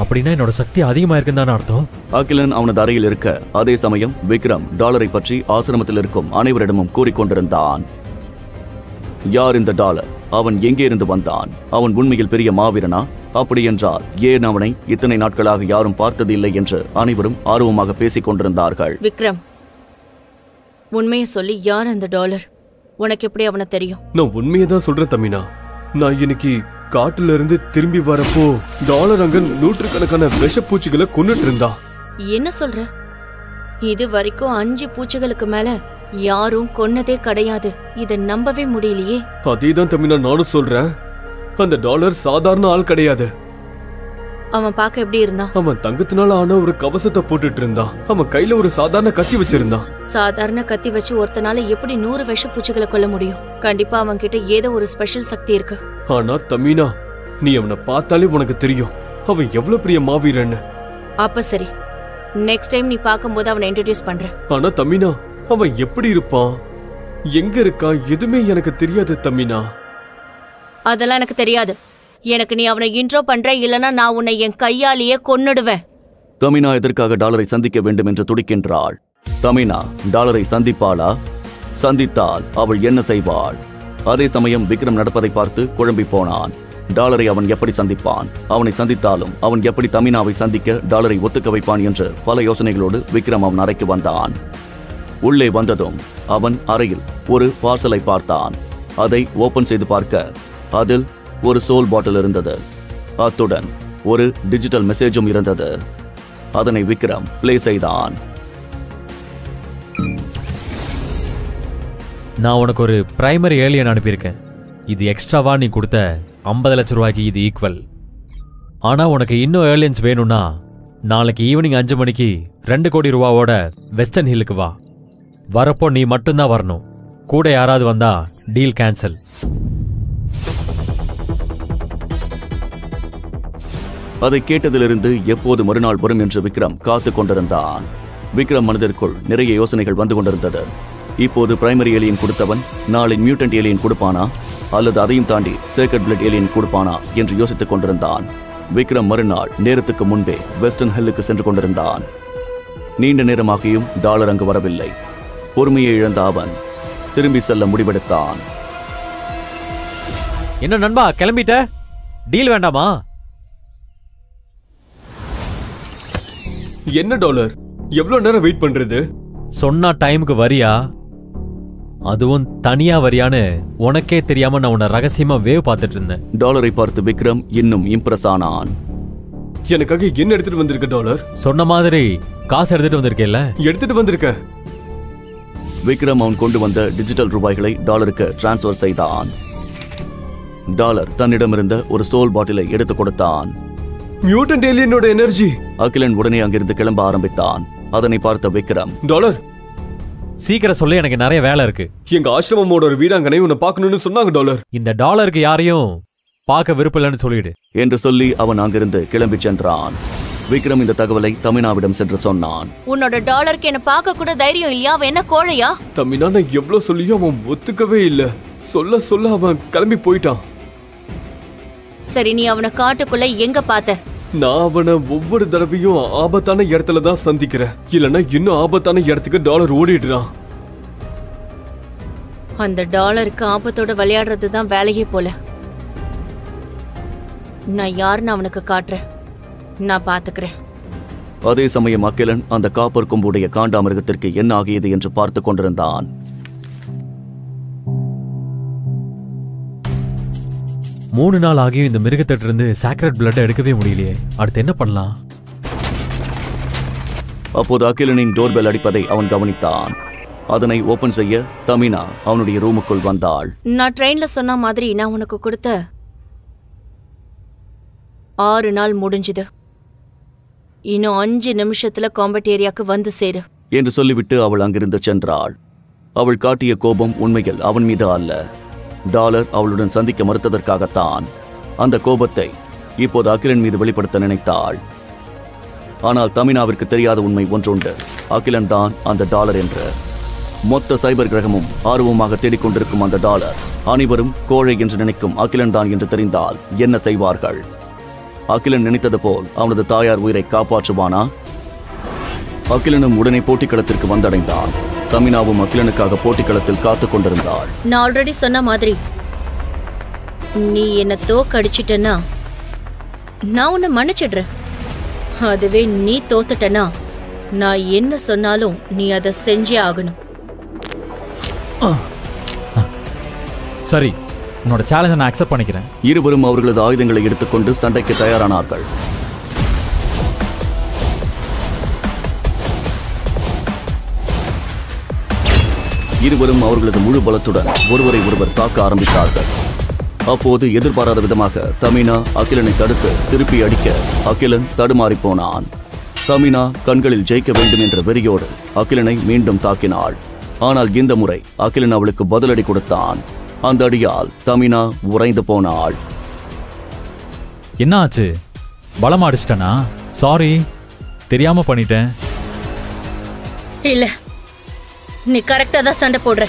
அப்படின்னா என்னோட சக்தி அதிகமா இருக்குன்னு தானே அர்த்தம். அகிலன் அவனது அறையில் இருக்க அதே சமயம் விக்ரம் டாலரை பற்றி ஆசிரமத்தில் இருக்கும் அனைவரிடமும் கூறிக்கொண்டிருந்தான். யார் இந்த டாலர்? அவன் எங்கே இருந்து வந்தான்? அவன் உண்மையில் பெரிய மாவீரனா? அப்படி என்றால் ஏன் அவனை இத்தனை நாட்களாக யாரும் பார்த்தது இல்லை என்று அனைவரும் ஆர்வமாக பேசிக் கொண்டிருந்தார்கள். விக்ரம், உண்மையை சொல்லி யார் அந்த டாலர்? உனக்கு எப்படி அவனை தெரியும்? நான் உண்மையை தான் சொல்றேன் தமினா. நான் இன்னைக்கு காட்டுல இருந்து திரும்பி வரப்போ டாலர் அங்க நூற்றுக்கணக்கான விஷப்பூச்சிகளை கொன்னுட்டு இருந்தா. என்ன சொல்ற? இது வரைக்கும் 5 பூச்சிகளுக்கு மேல யாரும் கொன்னதே கிடையாது. இத நம்பவே முடியலையே. அதேதான் தமினா நானும் சொல்றேன். அந்த டாலர் சாதாரண ஆள் கிடையாது. அவன் பார்க்க எப்படி இருந்தான்? அவன் தங்கத்தினால ஆன ஒரு கவசத்தை போட்டுட்டு இருந்தான். அவன் கையில ஒரு சாதாரண கத்தி வச்சிருந்தான். சாதாரண கத்தி வச்சு ஒருத்தனால எப்படி 100 விஷப்பூச்சிகளை கொல்ல முடியும்? கண்டிப்பா அவன் கிட்ட ஏதோ ஒரு ஸ்பெஷல் சக்தி இருக்கு. ஆனா தமினா, நீ அவனை பார்த்தாலே உனக்கு தெரியும் அவன் எவ்வளவு பெரிய மாவீரன்னு. அப்ப சரி, நெக்ஸ்ட் டைம் நீ பார்க்கும்போது அவனை இன்ட்ரோடியூஸ் பண்ற. ஆனா தமினா, அவன் எப்படி இருப்பான், எங்க இருக்கான், எதுவுமே எனக்கு தெரியாது தமினா. அதெல்லாம் எனக்கு தெரியாது. எனக்கு நீ அவனை இன்ட்ரோ பண்ற, இல்லனா நான் உன்னை என் கையாலேயே கொன்னுடுவேன். தமினா எதற்காக டாலரை சந்திக்க வேண்டும் என்று துடிக்கின்றாள். தமினா டாலரை சந்திப்பாளா? சந்தித்தால் அவள் என்ன செய்வாள்? அதே சமயம் விக்ரம் நடப்பதை பார்த்து குழம்பி போனான். டாலரை அவன் எப்படி சந்திப்பான்? அவனை சந்தித்தாலும் அவன் எப்படி தமினாவை சந்திக்க டாலரை ஒத்துக்க வைப்பான் என்று பல யோசனைகளோடு விக்ரம் அவன் அறைக்கு வந்தான். உள்ளே வந்ததும் அவன் அறையில் ஒரு பார்சலை பார்த்தான். அதை ஓபன் செய்து பார்க்க அதில் ஒரு சோல் பாட்டில் இருந்தது. அத்துடன் ஒரு டிஜிட்டல் மெசேஜும் இருந்தது. அதனை விக்ரம் பிளே செய்தான். நான் உனக்கு ஒரு பிரைமரி ஏலியன் அனுப்பியிருக்கேன். இது எக்ஸ்ட்ராவா நீ கொடுத்த 50 லட்சம் ரூபாய்க்கு இது ஈக்குவல். ஆனா உனக்கு இன்னும் ஏலியன்ஸ் வேணும்னா நாளைக்கு ஈவினிங் 5 மணிக்கு 2 கோடி ரூபாவோட வெஸ்டர்ன் ஹில்லுக்கு வா. வரப்போ நீ மட்டும்தான் வரணும். கூட யாராவது வந்தா டீல் கேன்சல். அதை கேட்டதிலிருந்து எப்போது மறுநாள் வரும் என்று விக்ரம் காத்து கொண்டிருந்தான். விக்ரம் மனதிற்குள் நிறைய யோசனைகள் வந்து கொண்டிருந்தது. இப்போது பிரைமரி ஏலியன் கொடுத்தவன் நாளை மியூட்டன்ட் ஏலியன் கொடுப்பானா, அல்லது அதையும் தாண்டி சேக்ரெட் பிளட் ஏலியன் கொடுப்பானா என்று யோசித்துக் கொண்டிருந்தான். விக்ரம் மறுநாள் நேரத்துக்கு முன்பே வெஸ்டர்ன் ஹில்லுக்கு சென்று கொண்டிருந்தான். நீண்ட நேரமாகியும் டாலர் அங்கு வரவில்லை. பொறுமையை இழந்த அவன் திரும்பி செல்ல முடிவெடுத்தான். என்ன நண்பா, கிளம்பிட்ட? டீல் வேண்டாமா? என்ன டாலர், எவ்வளவு நேரம் வெயிட் பண்றது? சொன்னா டைமுக்கு வரியா? அதுவும் தனியா வரியான்னு உனக்கே தெரியாம நான் உன்னை ரகசியமா வேவ் பார்த்துட்டு இருந்தேன். டாலரை பார்த்து விக்ரம் இன்னும் இம்ப்ரெஸ் ஆனான். எனக்காக என்ன எடுத்துட்டு வந்திருக்க டாலர்? சொன்ன மாதிரி காசு எடுத்துட்டு வந்திருக்கேல்ல? எடுத்துட்டு வந்திருக்க. விக்ரம் அவன் கொண்டு வந்த டிஜிட்டல் ரூபாய்களை டாலருக்கு டிரான்ஸ்பர் செய்தான். டாலர் தன்னிடமிருந்த ஒரு சோல் பாட்டிலை எடுத்துக் கொடுத்தான். Mutant ஏலியனோட energy. அகிலன் உடனே அங்கிருந்து கிளம்ப ஆரம்பித்தான். அதனை பார்த்த விக்ரம், டாலர் சீக்கிரம் சொல்லு, எனக்கு நிறைய வேலை இருக்கு. எங்க ஆசிரமமோட ஒரு வீடாங்கனை உன்னை பார்க்கணும்னு சொன்னாங்க டாலர். இந்த டாலருக்கு யாரையும் பார்க்க விருப்பம் சொல்லிடு என்று சொல்லி அவன் அங்கிருந்து கிளம்பி சென்றான். விக்ரம் இந்த தகவலை தமினாவிடம் சென்று சொன்னான். உன்னோட டாலருக்கு என்ன பார்க்க கூட தைரியம் இல்லையா? அவன் என்ன கோழையா? தமினா, நான் எவ்வளவு சொல்லியும் அவன் ஒத்துக்கவே இல்ல. சொல்ல சொல்ல அவன் கிளம்பி போயிட்டான். சரி, நீ அவனை காட்டுக்குள்ள எங்க பார்த்த? நான் அவனை ஒவ்வொரு தடவையும் ஆபத்தான இடத்துல தான் சந்திக்கிறேன். இல்லனா இன்னும் ஆபத்தான இடத்துக்கு டாலர் ஓடிடுறான். அந்த டாலருக்கு ஆபத்தோட விளையாடுறது தான் வேலையே போல. நான் யாருன்னு அவனுக்கு காட்டுறேன். நான் பாத்துக்கிறேன். அதே சமயம் அகிலன் அந்த காப்பர் கொம்புடைய காண்டாமிருகத்திற்கு என்ன ஆகியது என்று பார்த்து கொண்டிருந்தான். 3 நாள் ஆகியும் இந்த மிருகத்திட்ட இருந்து சாக்ரெட் பிளட் எடுக்கவே முடியலையே. அடுத்து என்ன பண்ணலாம்? அப்போது அகிலனின் டோர்பெல் அடிப்பதை அவன் கவனித்தான். அதனை ஓபன் செய்ய தமினா அவனுடைய ரூமுக்குள் வந்தாள். நான் ட்ரெயின்ல சொன்ன மாதிரி நான் உனக்கு கொடுத்த 6 நாள் முடிஞ்சுது. இன்னும் 5 நிமிஷத்துல காம்பட் ஏரியாக்கு வந்து சேரு என்று சொல்லிவிட்டு அவள் அங்கிருந்து சென்றாள். அவள் காட்டிய கோபம் உண்மையில் அவன் மீது அல்ல. டாலர் அவளுடன் சந்திக்க மறுத்ததற்காகத்தான். அந்த கோபத்தை இப்போது அகிலன் மீது வெளிப்படுத்த நினைத்தாள். ஆனால் தமினாவிற்கு தெரியாத உண்மை ஒன்றுண்டு. அகிலன் தான் அந்த டாலர் என்று. மொத்த சைபர் கிரகமும் ஆர்வமாக தேடிக்கொண்டிருக்கும் அந்த டாலர் அனைவரும் கோழை என்று நினைக்கும் அகிலன் தான் என்று தெரிந்தால் என்ன செய்வார்கள்? அகிலன் நினைத்தது போல் அவனது தாயார் உயிரை காப்பாற்றுவானா? அகிலனும் உடனே போட்டிக்களத்திற்கு வந்தடைந்தான். தமினாவும் அகிலனுக்காக போட்டிக்களத்தில் காத்துக் கொண்டிருந்தாள். நான் ஆல்ரெடி சொன்ன மாதிரி நீ என்ன தோக்கடிச்சிட்டனா நான் உன்னை மன்னிச்சிடுறேன். அதுவே நீ தோத்துட்டனா நான் என்ன சொன்னாலும் நீ அதை செஞ்சே ஆகணும். சரி, உன்னோட சேலஞ்சை நான் அக்செப்ட் பண்ணிக்கிறேன். இருவரும் அவர்களது ஆயுதங்களை எடுத்துக்கொண்டு சண்டைக்கு தயாரானார்கள். இருவரும் அவர்களது முழு பலத்துடன் ஒருவரை ஒருவர் தாக்க ஆரம்பித்தார்கள். அப்போது எதிர்பாராத விதமாக தமினா அகிலனை தடுத்து திருப்பி அடிக்க அகிலன் தடுமாறி போனான். தமினா கண்களில் ஜெயிக்க வேண்டும் என்ற வெறியோடு அகிலனை மீண்டும் தாக்கினாள். ஆனால் இந்த முறை அகிலன் அவளுக்கு பதிலடி கொடுத்தான். அந்த அடியால் தமினா உறைந்து போனாள். என்ன ஆச்சு? பலமா அடிச்சிட்டனா? சாரி, தெரியாம பண்ணிட்டேன். இல்ல, நீ கரெக்டா தான் சண்டை போடுற.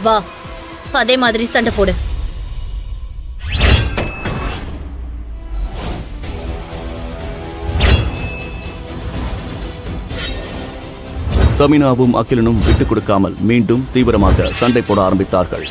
வா, அதே மாதிரி சண்டை போடு. தமினாவும் அகிலனும் விட்டுக் கொடுக்காமல் மீண்டும் தீவிரமாக சண்டை போட ஆரம்பித்தார்கள்.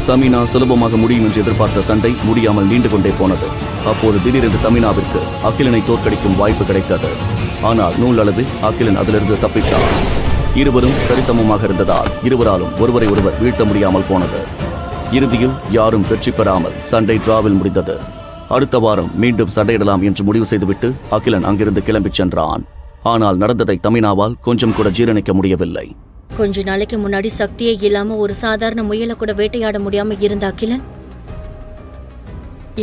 தமினா சுலபமாக முடியும் என்று எதிர்பார்த்த சண்டை முடியாமல் நீண்டு கொண்டே போனது. அப்போது திடீரென்று தமினாவிற்கு அகிலனை தோற்கடிக்கும் வாய்ப்பு கிடைத்தது. ஆனால் நூலளவில் அகிலன் அதிலிருந்து தப்பித்தார். இருவரும் சரிசமமாக இருந்ததால் இருவராலும் ஒருவரை ஒருவர் வீழ்த்த முடியாமல் போனது. இறுதியில் யாரும் வெற்றி பெறாமல் சண்டை டிராவில் முடிந்தது. அடுத்த வாரம் மீண்டும் சண்டையிடலாம் என்று முடிவு செய்துவிட்டு அகிலன் அங்கிருந்து கிளம்பிச் சென்றான். ஆனால் நடந்ததை தமினாவால் கொஞ்சம் கூட ஜீரணிக்க முடியவில்லை. கொஞ்ச நாளைக்கு முன்னாடி சக்தியே இல்லாம ஒரு சாதாரண முயலை கூட வேட்டையாட முடியாம இருந்த அகிலன்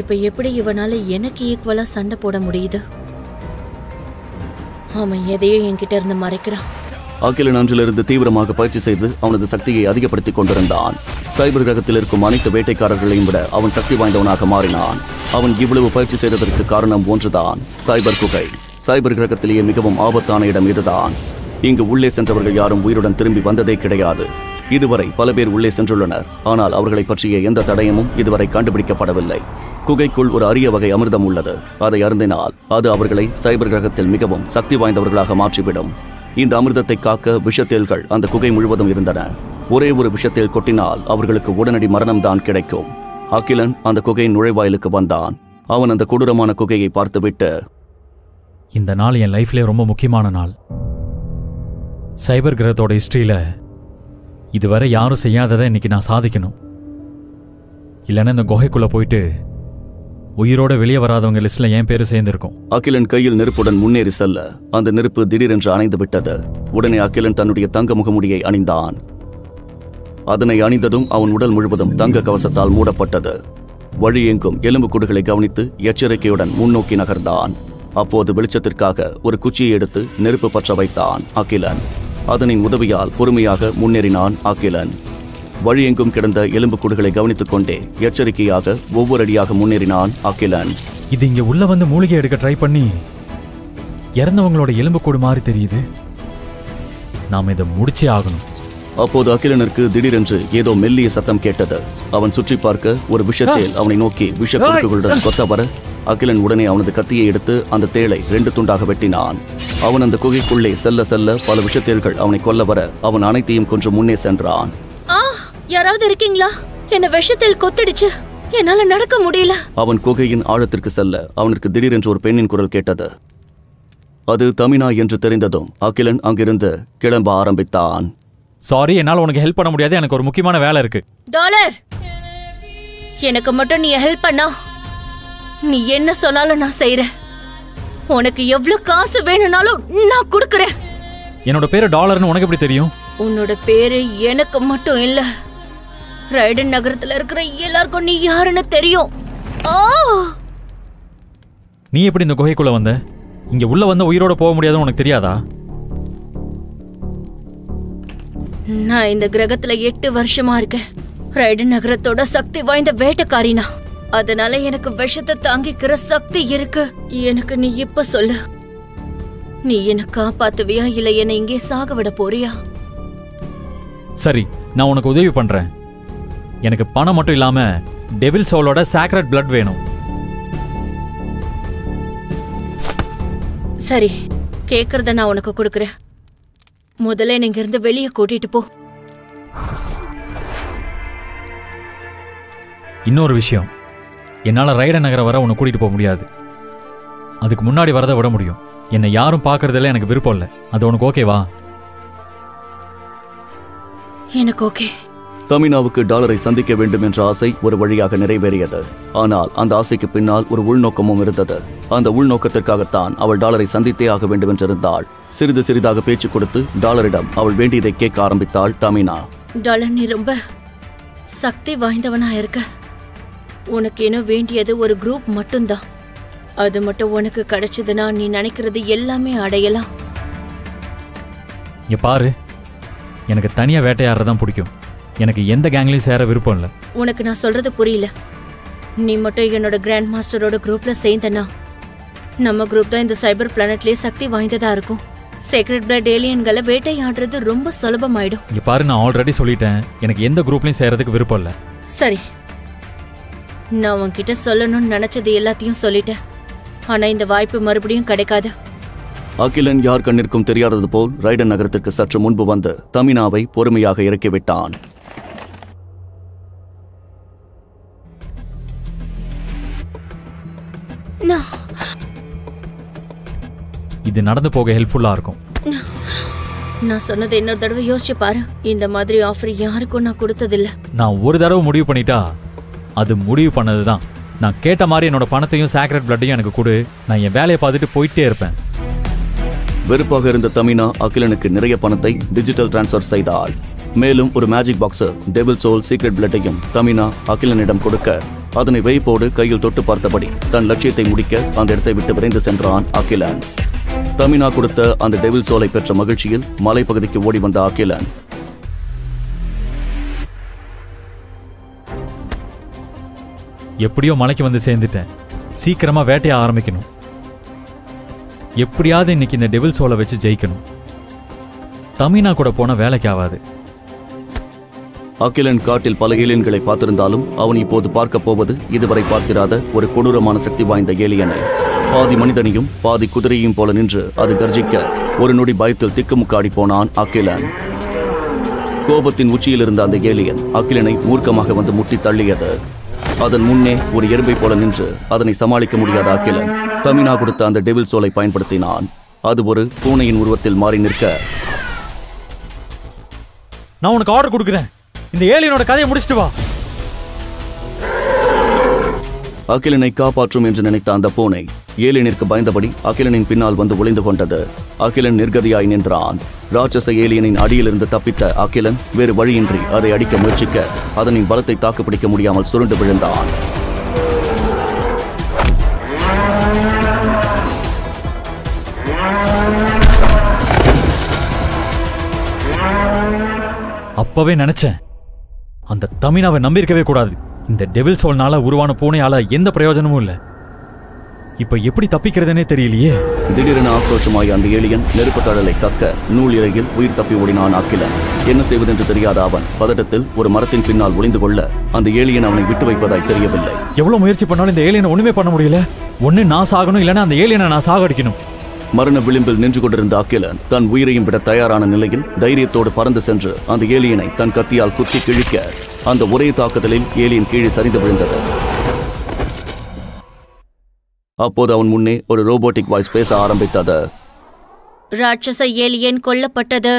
இப்ப எப்படி இவனால எனக்கு ஈக்குவலா சண்டை போட முடியுது? அவன் எதையோ என்கிட்ட இருந்து மறைக்கிறான். அகிலன் அன்றிலிருந்து தீவிரமாக பயிற்சி செய்து அவனது சக்தியை அதிகப்படுத்திக் கொண்டிருந்தான். சைபர் கிரகத்தில் இருக்கும் அனைத்து வேட்டைக்காரர்களையும் விட அவன் சக்தி வாய்ந்தவனாக மாறினான். அவன் இவ்வளவு பயிற்சி செய்ததற்கு காரணம் ஒன்றுதான், சைபர் குகை. சைபர் கிரகத்திலேயே மிகவும் ஆபத்தான இடம் இதுதான். இங்கு உள்ளே சென்றவர்கள் யாரும் உயிருடன் திரும்பி வந்ததே கிடையாது. இதுவரை பல பேர் உள்ளே சென்றுள்ளனர். ஆனால் அவர்களை பற்றிய எந்த தடயமும் இதுவரை கண்டுபிடிக்கப்படவில்லை. குகைக்குள் ஒரு அரிய வகை அமிர்தம் உள்ளது. அதை அருந்தினால் அது அவர்களை சைபர் கிரகத்தில் மிகவும் சக்தி வாய்ந்தவர்களாக மாற்றிவிடும். இந்த அமிர்தத்தை காக்க விஷத்தேள்கள் அந்த குகை முழுவதும் இருந்தன. ஒரே ஒரு விஷத்தேள் கொட்டினால் அவர்களுக்கு உடனடி மரணம்தான் கிடைக்கும். அகிலன் அந்த குகையின் நுழைவாயிலுக்கு வந்தான். அவன் அந்த கொடூரமான குகையை பார்த்துவிட்டு, இந்த நாள் என் லைஃப்லேயே ரொம்ப முக்கியமான நாள். சைபர் கிரகத்தோட ஹிஸ்டரியில இதுவரை யாரும் செய்யாததை இன்னைக்கு நான் சாதிக்கணும். இல்லைன்னா இந்த குகைக்குள்ள போயிட்டு உயிரோட வெளியே வராதவங்க லிஸ்ட்ல என் பேரு சேர்ந்திருக்கும். அகிலன் கையில் நெருப்புடன் முன்னேறி செல்ல அந்த நெருப்பு திடீரென்று அணைந்து விட்டது. உடனே அகிலன் தன்னுடைய தங்க முகமுடியை அணிந்தான். அதனை அணிந்ததும் அவன் உடல் முழுவதும் தங்க கவசத்தால் மூடப்பட்டது. வழி எங்கும் எலும்பு கூடுகளை கவனித்து எச்சரிக்கையுடன் முன்னோக்கி நகர்ந்தான். அப்போது வெளிச்சத்திற்காக ஒரு குச்சியை எடுத்து நெருப்பு பற்ற வைத்தான் அகிலன். அதனின் உதவியால் பொறுமையாக முன்னேறினான் அகிலன். வழியெங்கும் கிடந்த எலும்பு கூடுகளை கவனித்துக் கொண்டே எச்சரிக்கையாக ஒவ்வொரு அடியாக முன்னேறினான் அகிலன். இது இங்க உள்ள வந்து மூலிகை எடுக்க ட்ரை பண்ணி இறந்தவங்களோட எலும்பு கூடு மாதிரி தெரியுது. நாம இதை முடிச்சே ஆகணும். அப்போது அகிலனுக்கு திடீரென்று ஏதோ மெல்லிய சத்தம் கேட்டது. அவன் சுற்றி பார்க்க ஒரு விஷத்தேல் அவனை நோக்கி விஷ குறுக்குகளுடன் கொத்த வர அகிலன் உடனே அவனது கத்தியை எடுத்து அந்த தேளை 2 துண்டாக வெட்டினான். அவன் அந்த குகைக்குள்ளே செல்ல செல்ல பல விஷத்தேள்கள் அவனை கொல்ல வர அவன் அனைத்தையும் கொஞ்சம் முன்னே சென்றான். யாராவது இருக்கீங்களா? என்ன விஷத்தில் கொத்திடுச்சு, என்னால நடக்க முடியல. அவன் குகையின் ஆழத்திற்கு செல்ல அவனுக்கு திடீரென்று ஒரு பெண்ணின் குரல் கேட்டது. அது தமினா என்று தெரிந்ததும் அகிலன் அங்கிருந்து கிளம்ப ஆரம்பித்தான். சாரி, என்னால உனக்கு ஹெல்ப் பண்ண முடியாது. எனக்கு ஒரு முக்கியமான வேலை இருக்கு. டாலர், எனக்கு மட்டும் நீ ஹெல்ப் பண்ணா நீ என்ன சொன்னாலும் நான் செய்யறேன். உனக்கு எவ்வளவு காசு வேணும்னாலும் நான் கொடுக்கறேன். என்னோட பேரு டாலர்னு உனக்கு எப்படி தெரியும்? உன்னோட பேரு எனக்கு மட்டும் இல்ல, ரைடன் நகரத்துல இருக்கிற எல்லாருக்கும் நீ யாருன்னு தெரியும். நீ எப்படி இந்த குகைக்குள்ள வந்த? இங்க உள்ள வந்த உயிரோட போக முடியாதுன்னு உனக்கு தெரியாதா? நான் இந்த கிரகத்துல 8 வருஷமா இருக்கேன். ரைடன் நகரத்தோட சக்தி வாய்ந்த வேட்டைக்காரினா, அதனால எனக்கு விஷத்தை தாங்கிக்கிற சக்தி இருக்கு. எனக்கு நீ இப்ப சொல்லு, நீ என்ன காப்பாத்துவியா இல்ல என்ன இங்கே சாக விட போறியா? சரி, நான் உனக்கு உதவி பண்றேன். எனக்கு பணம் மட்டும் இல்லாம டெவில் சோலோட சாக்ரெட் பிளட் வேணும். சரி, கேக்குறத நான் உனக்கு கொடுக்கறேன். முதல்ல நீங்க இருந்து வெளியே கூட்டிட்டு போ. இன்னொரு விஷயம், என்னால ரைடன் நகரம் வர உன்னை கூட்டிட்டு போக முடியாது. அதுக்கு முன்னாடி வரதை விட முடியும். என்னை யாரும் பார்க்கறதுல எனக்கு விருப்பம் இல்லை. அது உனக்கு ஓகேவா? எனக்கு ஓகே. தமினாவுக்கு டாலரை சந்திக்க வேண்டும் என்ற ஆசை ஒரு வழியாக நிறைவேறியது. ஆனால் அந்த ஆசைக்கு பின்னால் ஒரு உள்நோக்கமும் இருந்தது. அந்த உள்நோக்கத்திற்காகத்தான் அவள் டாலரை சந்தித்தே ஆக வேண்டும் என்றிருந்தாள். சிறிது சிறிதாக பேச்சு கொடுத்து டாலரிடம் அவள் வேண்டியதை கேட்க ஆரம்பித்தாள் தமினா. டாலர், நீ ரொம்ப சக்தி வாய்ந்தவனா இருக்க. உனக்கு என்ன வேண்டியது ஒரு குரூப் மட்டும்தான். அது மட்டும் உனக்கு கிடைச்சதுன்னா நீ நினைக்கிறது எல்லாமே அடையலாம். இங்க பாரு, எனக்கு தனியா வேட்டையாடுறதான் பிடிக்கும். எனக்கு எந்த கேங்லையும் சேர விருப்பம் இல்லை. உனக்கு நான் சொல்றது புரியல. நீ மட்டும் என்னோட கிராண்ட் மாஸ்டரோட குரூப்ல சேர்ந்தனா நம்ம குரூப் தான் இந்த சைபர் பிளானட்லயே சக்தி வாய்ந்ததா இருக்கும். சீக்ரெட் பிளட் ஏலியன்களை வேட்டையாடுறது ரொம்ப சுலபமாயிடும். இங்க பாரு, நான் ஆல்ரெடி சொல்லிட்டேன், எனக்கு எந்த குரூப்லயும் சேரதுக்கு விருப்பம் இல்லை. சரி, நான் உன்கிட்ட சொல்லணும்னு நினைச்சது எல்லாத்தையும் சொல்லிட்டேன். ஆனா இந்த வாய்ப்பு மறுபடியும் கிடைக்காது. அகிலன் யார் கண்ணிற்கும் தெரியாதது போல் ரைடன் நகரத்திற்கு சற்று முன்பு வந்து தமினாவை பொறுமையாக இறக்கிவிட்டான். இது நடந்து போக ஹெல்ப்ஃபுல்லா இருக்கும். நான் சொன்னதை இன்னொரு தடவை யோசிச்சு பாரு. இந்த மாதிரி ஆஃபர் யாருக்கும் நான் கொடுத்ததில்ல. நான் ஒரு தடவை முடிவு பண்ணிட்டா அது முடிவு பண்ணதுதான். நான் கேட்ட மாதிரி என்னோட பணத்தையும் சாக்ரெட் பிளட்டையும் எனக்கு கொடு. நான் என் வேலையை பார்த்துட்டு போயிட்டே இருப்பேன். வெறுப்பாக இருந்த தமினா அகிலனுக்கு நிறைய பணத்தை டிஜிட்டல் டிரான்ஸ்ஃபர் செய்தாள். மேலும் ஒரு magic boxer devil soul secret பிளட்டையும் தமினா அகிலனிடம் கொடுக்க, அதனை வைப்போடு கையில் தொட்டு பார்த்தபடி தன் லட்சியத்தை முடிக்க அந்த இடத்தை விட்டு விரைந்து சென்றான் அகிலன். தமினா கொடுத்த அந்த டெவில் சோலை பெற்ற மகிழ்ச்சியில் மலைப்பகுதிக்கு ஓடி வந்த அகிலன் எப்படியோ மலைக்கு வந்து சேர்ந்துட்டேன். சீக்கிரமா வேட்டைய ஆரம்பிக்கணும். எப்படியாவது இன்னைக்கு இந்த டெவில் சோலை வச்சு ஜெயிக்கணும். தமினா கூட போன வேலைக்கு ஆகாது. அகிலன் காட்டில் பல ஏலியன்களை பார்த்திருந்தாலும் அவன் இப்போது பார்க்க போவது இதுவரை பார்த்திராத ஒரு கொடூரமான சக்தி வாய்ந்த ஏலியனை. பாதி மனிதனையும் பாதி குதிரையும் போல நின்று அது கர்ஜிக்க ஒரு நொடி பயத்தில் திக்குமுக்காடி போனான் அகிலன். கோபத்தின் உச்சியில் இருந்த அந்த ஏலியன் அகிலனை மூர்க்கமாக வந்து முட்டி தள்ளியது. அதன் முன்னே ஒரு எறும்பை போல நின்று அதனை சமாளிக்க முடியாத அகிலன் தமினா கொடுத்த அந்த டெவில் சோலை பயன்படுத்தினான். அது ஒரு பூனையின் உருவத்தில் மாறி நிற்க, நான் உனக்கு ஆர்டர் கொடுக்குறேன், இந்த ஏலியனோட கதையை முடிச்சிட்டு வா. அகிலனை காப்பாற்றும் என்று நினைத்த அந்த பூனை ஏலியனிற்கு பயந்தபடி அகிலனின் பின்னால் வந்து ஒளிந்து கொண்டது. அகிலன் நிர்கதியாய் நின்றான். ராட்சச ஏலியனின் அடியிலிருந்து தப்பித்த அகிலன் வேறு வழியின்றி அதை அடிக்க முயற்சிக்க அதனின் பலத்தை தாக்குப்பிடிக்க முடியாமல் சுருண்டு விழுந்தான். அப்பவே நினைச்சேன், அந்த தமினாவை நம்பியிருக்கவே கூடாது. இந்த டெவில் சோல்னால உருவான பூனையால எந்த பிரயோஜனமும் இல்லை. இப்ப எப்படி தப்பிக்கிறதுனே தெரியலையே. திடீரென ஆக்ரோஷமாய் அந்த ஏலியன் நெருப்பு தழலை கக்க நூல் இலையில் உயிர் தப்பி ஓடினான் அகிலன். என்ன செய்வதென்று தெரியாத அவன் பதட்டத்தில் ஒரு மரத்தின் பின்னால் ஒளிந்து கொள்ள அந்த ஏலியன் அவனை விட்டு வைப்பதாய் தெரியவில்லை. எவ்வளவு முயற்சி பண்ணாலும் இந்த ஏலியனை ஒண்ணுமே பண்ண முடியல. ஒண்ணு நான் சாகணும், இல்லைன்னா அந்த ஏலியனை நான் சாகடிக்கணும். மரண விளிம்பில் நின்று கொண்டிருந்த அகிலன் தன் உயிரையும் விட தயாரான நிலையில் தைரியத்தோடு பறந்து சென்று அந்த ஏலியனை தன் கத்தியால் குத்தி கிழிக்க அந்த ஒரே தாக்குதலில் ஏலியன் கீழே சரிந்து விழுந்தது. அப்போது அவன் முன்னே ஒரு ரோபோட்டிக் வாய்ஸ் பேச ஆரம்பித்தது. ராட்சச ஏலியன் கொல்லப்பட்டது.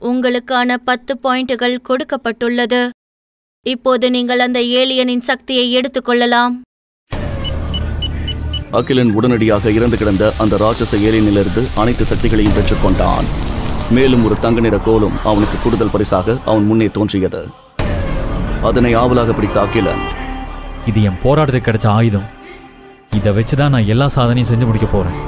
உங்களுக்கான 10 பாயிண்டுகள் கொடுக்கப்பட்டுள்ளது. இப்போது நீங்கள் அந்த ஏலியனின் சக்தியை எடுத்துக்கொள்ளலாம். அகிலன் உடனடியாக இறந்து கிடந்த அந்த ராட்சச ஏலியனிலிருந்து அனைத்து சக்திகளையும் பெற்றுக்கொண்டான். மேலும் ஒரு தங்க நிற கோலும் அவனுக்கு கூடுதல் பரிசாக அவன் முன்னே தோன்றியது. அதனை ஆவலாக பிடித்த அகிலன், இது என் போராட்டத்துக்கு கிடைச்ச ஆயுதம். இதை வச்சுதான் நான் எல்லா சாதனையும் செஞ்சு முடிக்க போறேன்.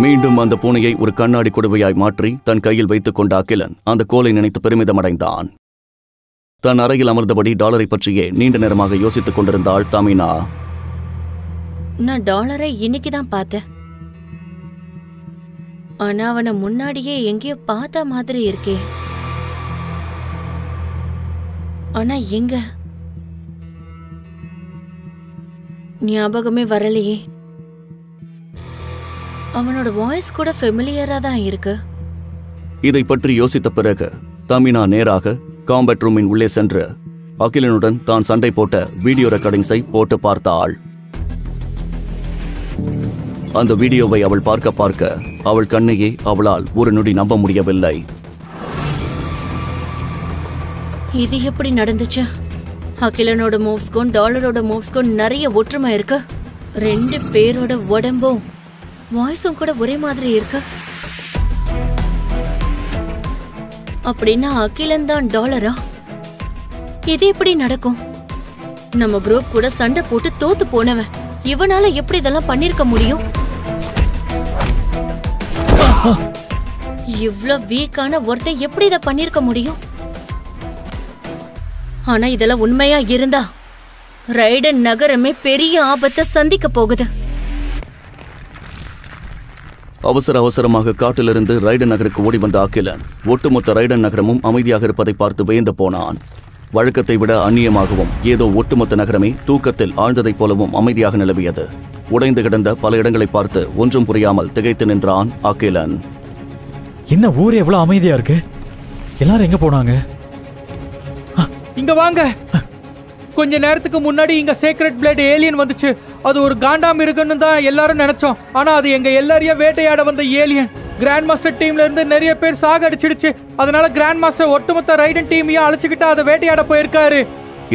மீண்டும் அந்த பூனையை ஒரு கண்ணாடி குடுவையாய் மாற்றி தன் கையில் வைத்துக் கொண்ட அகிலன் அந்த கோலை நினைத்து பெருமிதமடைந்தான். தன் அறையில் அமர்ந்தபடி டாலரை பற்றியே நீண்ட நேரமாக யோசித்துக் கொண்டிருந்தாள் தமினா. நான் டாலரை இன்னைக்கு தான் பார்த்தேன். ஆனா அவனை முன்னாடியே எங்கேயோ பார்த்த மாதிரி இருக்கே. ஆனா எங்க ஞாபகமே வரலையே. அவனோட வாய்ஸ் கூட ஃபெமிலியரா தான் இருக்கு. இதை பற்றி யோசித்த பிறகு தமினா நேராக காம்பேட் ரூமின் உள்ளே சென்று அகிலனுடன் தான் சண்டை போட்ட வீடியோ ரெக்கார்டிங்ஸை போட்டு பார்த்தாள். அந்த வீடியோவை அவள் பார்க்க அவள் கண்ணையே அவளால் ஒரு நொடி நம்ப முடியவில்லை. இது எப்படி நடந்துச்சு? அகிலனோட மூவ்ஸ்க்கும் டாலரோட மூவ்ஸ்க்கும் நிறைய ஒற்றுமை இருக்கு. 2 பேரோட உடம்பும் வாய்ஸும் கூட ஒரே மாதிரி இருக்கு. அப்படின்னா அகிலன் தான் டாலரா? இது எப்படி நடக்கும்? நம்ம குரூப் கூட சண்டை போட்டு தோத்து போனவன் இவனால எப்படி இதெல்லாம் பண்ணிருக்க முடியும்? இவ்ளோ வீக்கான ஒருத்தன் எப்படி இதை பண்ணிருக்க முடியும்? ஆனா இதெல்லாம் உண்மையா இருந்தா ரைடன் நகரமே பெரிய ஆபத்தை சந்திக்க போகுது. அவசரமாக காட்டிலிருந்து ரைடன் நகருக்கு ஓடி வந்த அகிலன் ஒட்டுமொத்த ரைடன் நகரமும் அமைதியாக இருப்பதை பார்த்து வியந்து போனான். வழக்கத்தை விட அந்நியமாகவும் ஏதோ ஒட்டுமொத்த நகரமே தூக்கத்தில் ஆழ்ந்ததைப் போலவும் அமைதியாக நிலவியது. உடைந்து கிடந்த பல இடங்களை பார்த்து ஒன்றும் புரியாமல் திகைத்து நின்றான் அகிலன். என்ன ஊரே எவ்வளவு அமைதியா இருக்கு? எல்லாரும் எங்க போனாங்க? இங்க வாங்க. கொஞ்ச நேரத்துக்கு முன்னாடி இங்க சேக்ரெட் பிளேட் ஏலியன் வந்துச்சு. அது ஒரு காண்டாம் இருக்குன்னு தான் எல்லாரும் நினைச்சோம். ஆனா அது எங்க எல்லாரையும் வேட்டையாட வந்த ஏலியன். கிராண்ட் மாஸ்டர் டீம்ல இருந்து நிறைய பேர் சாக அடிச்சிடுச்சு. அதனால கிராண்ட் மாஸ்டர் ஒட்டுமொத்த ரைடன் டீமையும் அழைச்சுக்கிட்டு அதை வேட்டையாட போயிருக்காரு.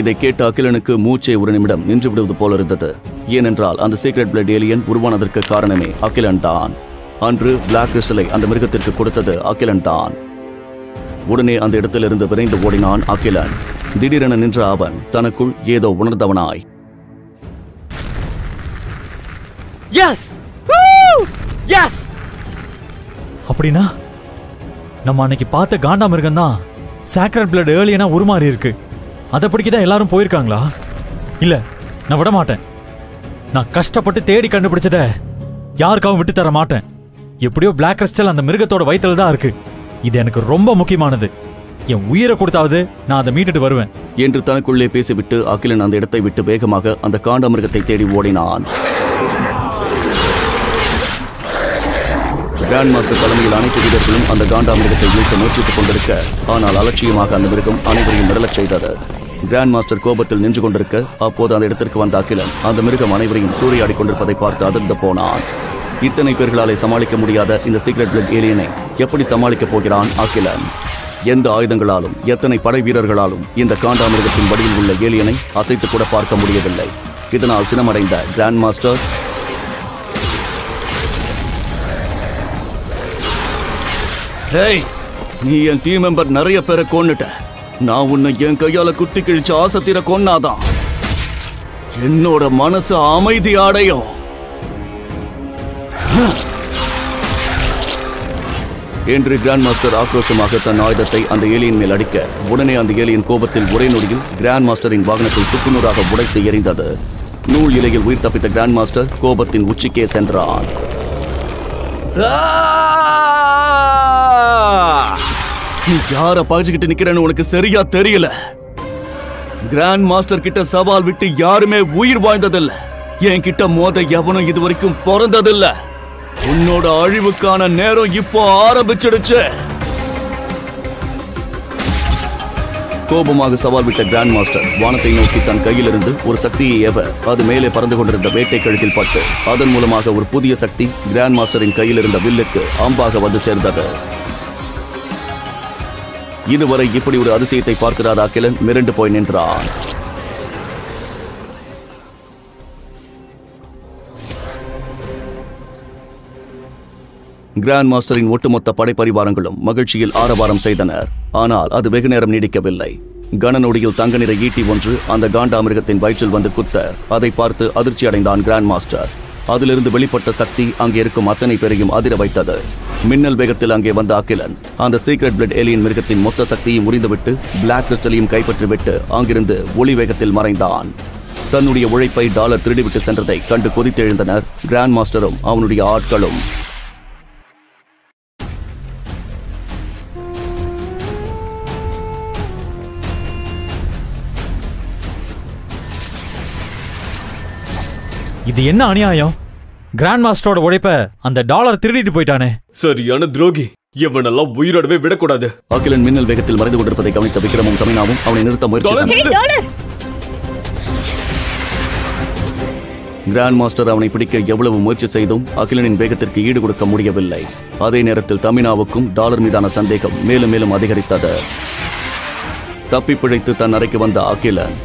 இதை கேட்ட அகிலனுக்கு மூச்சே ஒரு நிமிடம் நின்று விடுவது போல இருந்தது. ஏனென்றால் அந்த சீக்ரெட் பிளட் ஏலியன் உருவானதற்கு காரணமே அகிலன் தான். அன்று பிளாக் கிறிஸ்டலை அந்த மிருகத்திற்கு கொடுத்தது அகிலன் தான். உடனே அந்த இடத்திலிருந்து விரைந்து ஓடினான் அகிலன். திடீரென நின்ற அவன் தனக்குள் ஏதோ உணர்ந்தவனாய், அப்படின்னா நம்ம அன்னைக்கு பார்த்த காண்டா மிருகம் தான் சாக்ரெட் பிளட் ஏலியனா உருமாறி இருக்கு. அதை பிடிக்கதான் எல்லாரும் போயிருக்காங்களா? இல்ல, நான் விட மாட்டேன். நான் கஷ்டப்பட்டு தேடி கண்டுபிடிச்சத யாருக்காவும் விட்டு தர மாட்டேன். எப்படியோ பிளாக் கிறிஸ்டல் அந்த மிருகத்தோட வயித்துல தான் இருக்கு. இது எனக்கு ரொம்ப முக்கியமானது. என் உயிரை கொடுத்தாவது நான் அதை மீட்டுட்டு வருவேன் என்று தனக்குள்ளே பேசிவிட்டு அகிலன் அந்த இடத்தை விட்டு வேகமாக அந்த காண்ட மிருகத்தை தேடி ஓடினான். கிராண்ட் மாஸ்டர் தலைமையில் அனைத்து வீரர்களும் அந்த காண்டா மிருகத்தை வீழ்த்த முயற்சித்துக் கொண்டிருக்க, ஆனால் அலட்சியமாக அந்த மிருகம் அனைவரையும் மிரளச் செய்தது. கிராண்ட் மாஸ்டர் கோபத்தில் நின்று கொண்டிருக்க, அப்போது அந்த இடத்திற்கு வந்த அகிலன் அந்த மிருகம் அனைவரையும் சூறையாடி கொண்டிருப்பதை பார்த்து அதிர்ந்து போனான். இத்தனை பேர்களாலே சமாளிக்க முடியாத இந்த சீக்ரெட் பிளட் ஏலியனை எப்படி சமாளிக்கப் போகிறான் அகிலன்? எந்த ஆயுதங்களாலும் எத்தனை படை வீரர்களாலும் இந்த காண்டாமிருகத்தின் வடிவில் உள்ள ஏலியனை அசைத்து கூட பார்க்க முடியவில்லை. இதனால் சினமடைந்த கிராண்ட் மாஸ்டர், "ஹேய், நீ என் டீம் மெம்பர் நிறைய பேரை கொன்னுட்ட. நான் உன்னை என் கையால குத்தி கிழிச்சு ஆசத்திர கொன்னாதான் என்னோட மனசு அமைதி அடையும்" என்று கிராண்ட் மாஸ்டர் ஆக்ரோஷமாக தன் ஆயுதத்தை அந்த ஏலியன் மேல் அடிக்க, உடனே அந்த ஏலியன் கோபத்தில் ஒரே நொடியில் கிராண்ட் மாஸ்டரின் வாகனத்தை சுக்குநூறாக உடைத்து எறிந்தது. நூல் இலையில் உயிர் தப்பித்த கிராண்ட் மாஸ்டர் கோபத்தின் உச்சிக்கே சென்றான். "நீ யார பாய்ச்சிக்கிட்டு நிக்கிறேன்னு உனக்கு சரியா தெரியல. கிராண்ட் மாஸ்டர் கிட்ட சவால் விட்டு யாருமே உயிர் வாழ்ந்ததில்லை. என் கிட்ட மோத எவனும் இதுவரைக்கும் பிறந்ததில்லை. உன்னோட அழிவுக்கான நேரம் இப்போ ஆரம்பிச்சிடுச்சு." கோபமாக சவால் விட்ட கிராண்ட் மாஸ்டர் வானத்தை நோக்கி தன் கையிலிருந்து ஒரு சக்தியை ஏவ அது மேலே பறந்து கொண்டிருந்த வேட்டை கழுகில் பட்டு அதன் மூலமாக ஒரு புதிய சக்தி கிராண்ட் மாஸ்டரின் கையில் இருந்த வில்லுக்கு அம்பாக வந்து சேர்ந்தது. இதுவரை இப்படி ஒரு அதிசயத்தை பார்க்கிறார் அகிலன் மிரண்டு போய் நின்றான். கிராண்ட் மாஸ்டரின் ஒட்டுமொத்த படைப்பரிவாரங்களும் மகிழ்ச்சியில் ஆரவாரம் செய்தனர். ஆனால் அது வெகு நேரம் நீடிக்கவில்லை. கனநொடியில் தங்க நிற ஈட்டி ஒன்று அந்த காண்டாமிருகத்தின் வயிற்றில் வந்து குத்த அதை பார்த்து அதிர்ச்சி அடைந்தான் கிராண்ட் மாஸ்டர். அதிலிருந்து வெளிப்பட்ட சக்தி அங்கே இருக்கும் அத்தனை பேரையும் அதிர வைத்தது. மின்னல் வேகத்தில் அங்கே வந்த அகிலன் அந்த சீக்ரெட் பிளட் ஏலியன் மிருகத்தின் மொத்த சக்தியை முறிந்துவிட்டு பிளாக் கிறிஸ்டலையும் கைப்பற்றிவிட்டு அங்கிருந்து ஒளி வேகத்தில் மறைந்தான். தன்னுடைய உழைப்பை டாலர் திருடிவிட்டு சென்றதை கண்டு கொதித்தெழுந்தனர் கிராண்ட் மாஸ்டரும் அவனுடைய ஆட்களும். இது என்ன அநியாயம்? கிராண்ட் மாஸ்டரோட உழைப்ப அந்த டாலர் திருடிட்டு போயிட்டானே. சரியான துரோகி. எவனெல்லாம் உயிரோடவே விடக்கூடாது. அகிலன் மின்னல் வேகத்தில் மறைந்து கொண்டிருப்பதை கவனித்த விக்ரமும் தமினாவும் அவனை நிறுத்த முயற்சித்தனர். கிராண்ட் மாஸ்டர் அவனை பிடிக்க எவ்வளவு முயற்சி செய்தும் அகிலனின் வேகத்திற்கு ஈடு கொடுக்க முடியவில்லை. அதே நேரத்தில் தமினாவுக்கும் டாலர் மீதான சந்தேகம் மேலும் மேலும் அதிகரித்தது. தப்பி பிழைத்து தன் அறைக்கு வந்த அகிலன்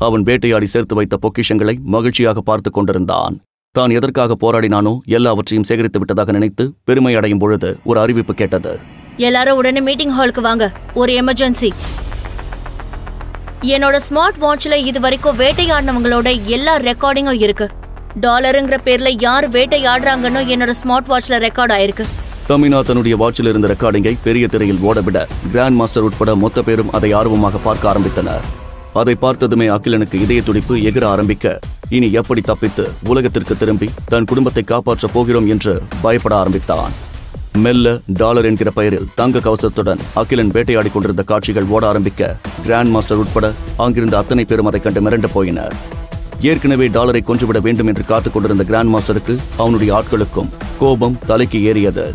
அவன் வேட்டையாடி சேர்த்து வைத்த பொக்கிஷங்களை மகிழ்ச்சியாக பார்த்து கொண்டிருந்தான். தான் எதற்காக போராடினானோ எல்லாவற்றையும் சேகரித்து விட்டதாக நினைத்து பெருமை அடையும் பொழுது ஒரு அறிவிப்பு கேட்டது. எல்லாரும் உடனே மீட்டிங் ஹாலுக்கு வாங்க, ஒரு எமர்ஜென்சி. என்னோட ஸ்மார்ட் வாட்ச்ல இது வரைக்கும் வேட்டையாடினவங்களோட எல்லா ரெக்கார்டிங்கும் இருக்கு. டாலருங்கிற பேர்ல யார் வேட்டையாடுறாங்கன்னு என்னோட ஸ்மார்ட் வாட்ச்ல ரெக்கார்ட் ஆயிருக்கு. தமினா தன்னுடைய வாட்சில் இருந்த ரெக்கார்டிங்கை பெரிய திரையில் ஓடவிட கிராண்ட் மாஸ்டர் உட்பட மொத்த பேரும் அதை ஆர்வமாக பார்க்க ஆரம்பித்தனர். அதை பார்த்ததுமே அகிலனுக்கு இதய துடிப்பு எகிர ஆரம்பிக்க இனி எப்படி தப்பித்து உலகத்திற்கு திரும்பி தன் குடும்பத்தை காப்பாற்றப் போகிறோம் என்று பயப்பட ஆரம்பித்தான். மெல்ல டாலர் என்கிற பெயரில் தங்க கவசத்துடன் அகிலன் வேட்டையாடி கொண்டிருந்த காட்சிகள் ஓட ஆரம்பிக்க கிராண்ட் மாஸ்டர் உட்பட அங்கிருந்த அத்தனை பேரும் அதை கண்டு மிரண்டு போயினர். ஏற்கனவே டாலரை கொன்றுவிட வேண்டும் என்று காத்துக் கொண்டிருந்த கிராண்ட் மாஸ்டருக்கு அவனுடைய ஆட்களுக்கும் கோபம் தலைக்கு ஏறியது.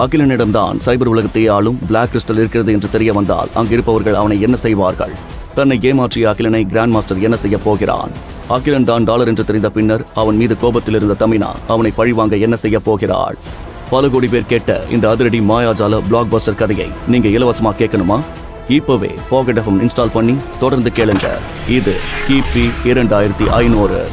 அகிலனிடம்தான் சைபர் உலகத்தையே ஆளும் பிளாக் கிறிஸ்டல் இருக்கிறது என்று தெரிய வந்தால் அங்கிருப்பவர்கள் அவனை என்ன செய்வார்கள்? தன்னை ஏமாற்றிய அகிலனை கிராண்ட் மாஸ்டர் என்ன செய்ய போகிறான்? அகிலன் தான் டாலர் என்று தெரிந்த பின்னர் அவன் மீது கோபத்தில் இருந்த தமினா அவனை பழிவாங்க என்ன செய்ய போகிறாள்? பல கோடி பேர் கேட்ட இந்த அதிரடி மாயாஜால பிளாக் பஸ்டர் கதையை நீங்க இலவசமா கேட்கணுமா? இப்பவே பாக்கெட் எஃப்எம் இன்ஸ்டால் பண்ணி தொடர்ந்து கேளுங்க. இது கிபி 2500.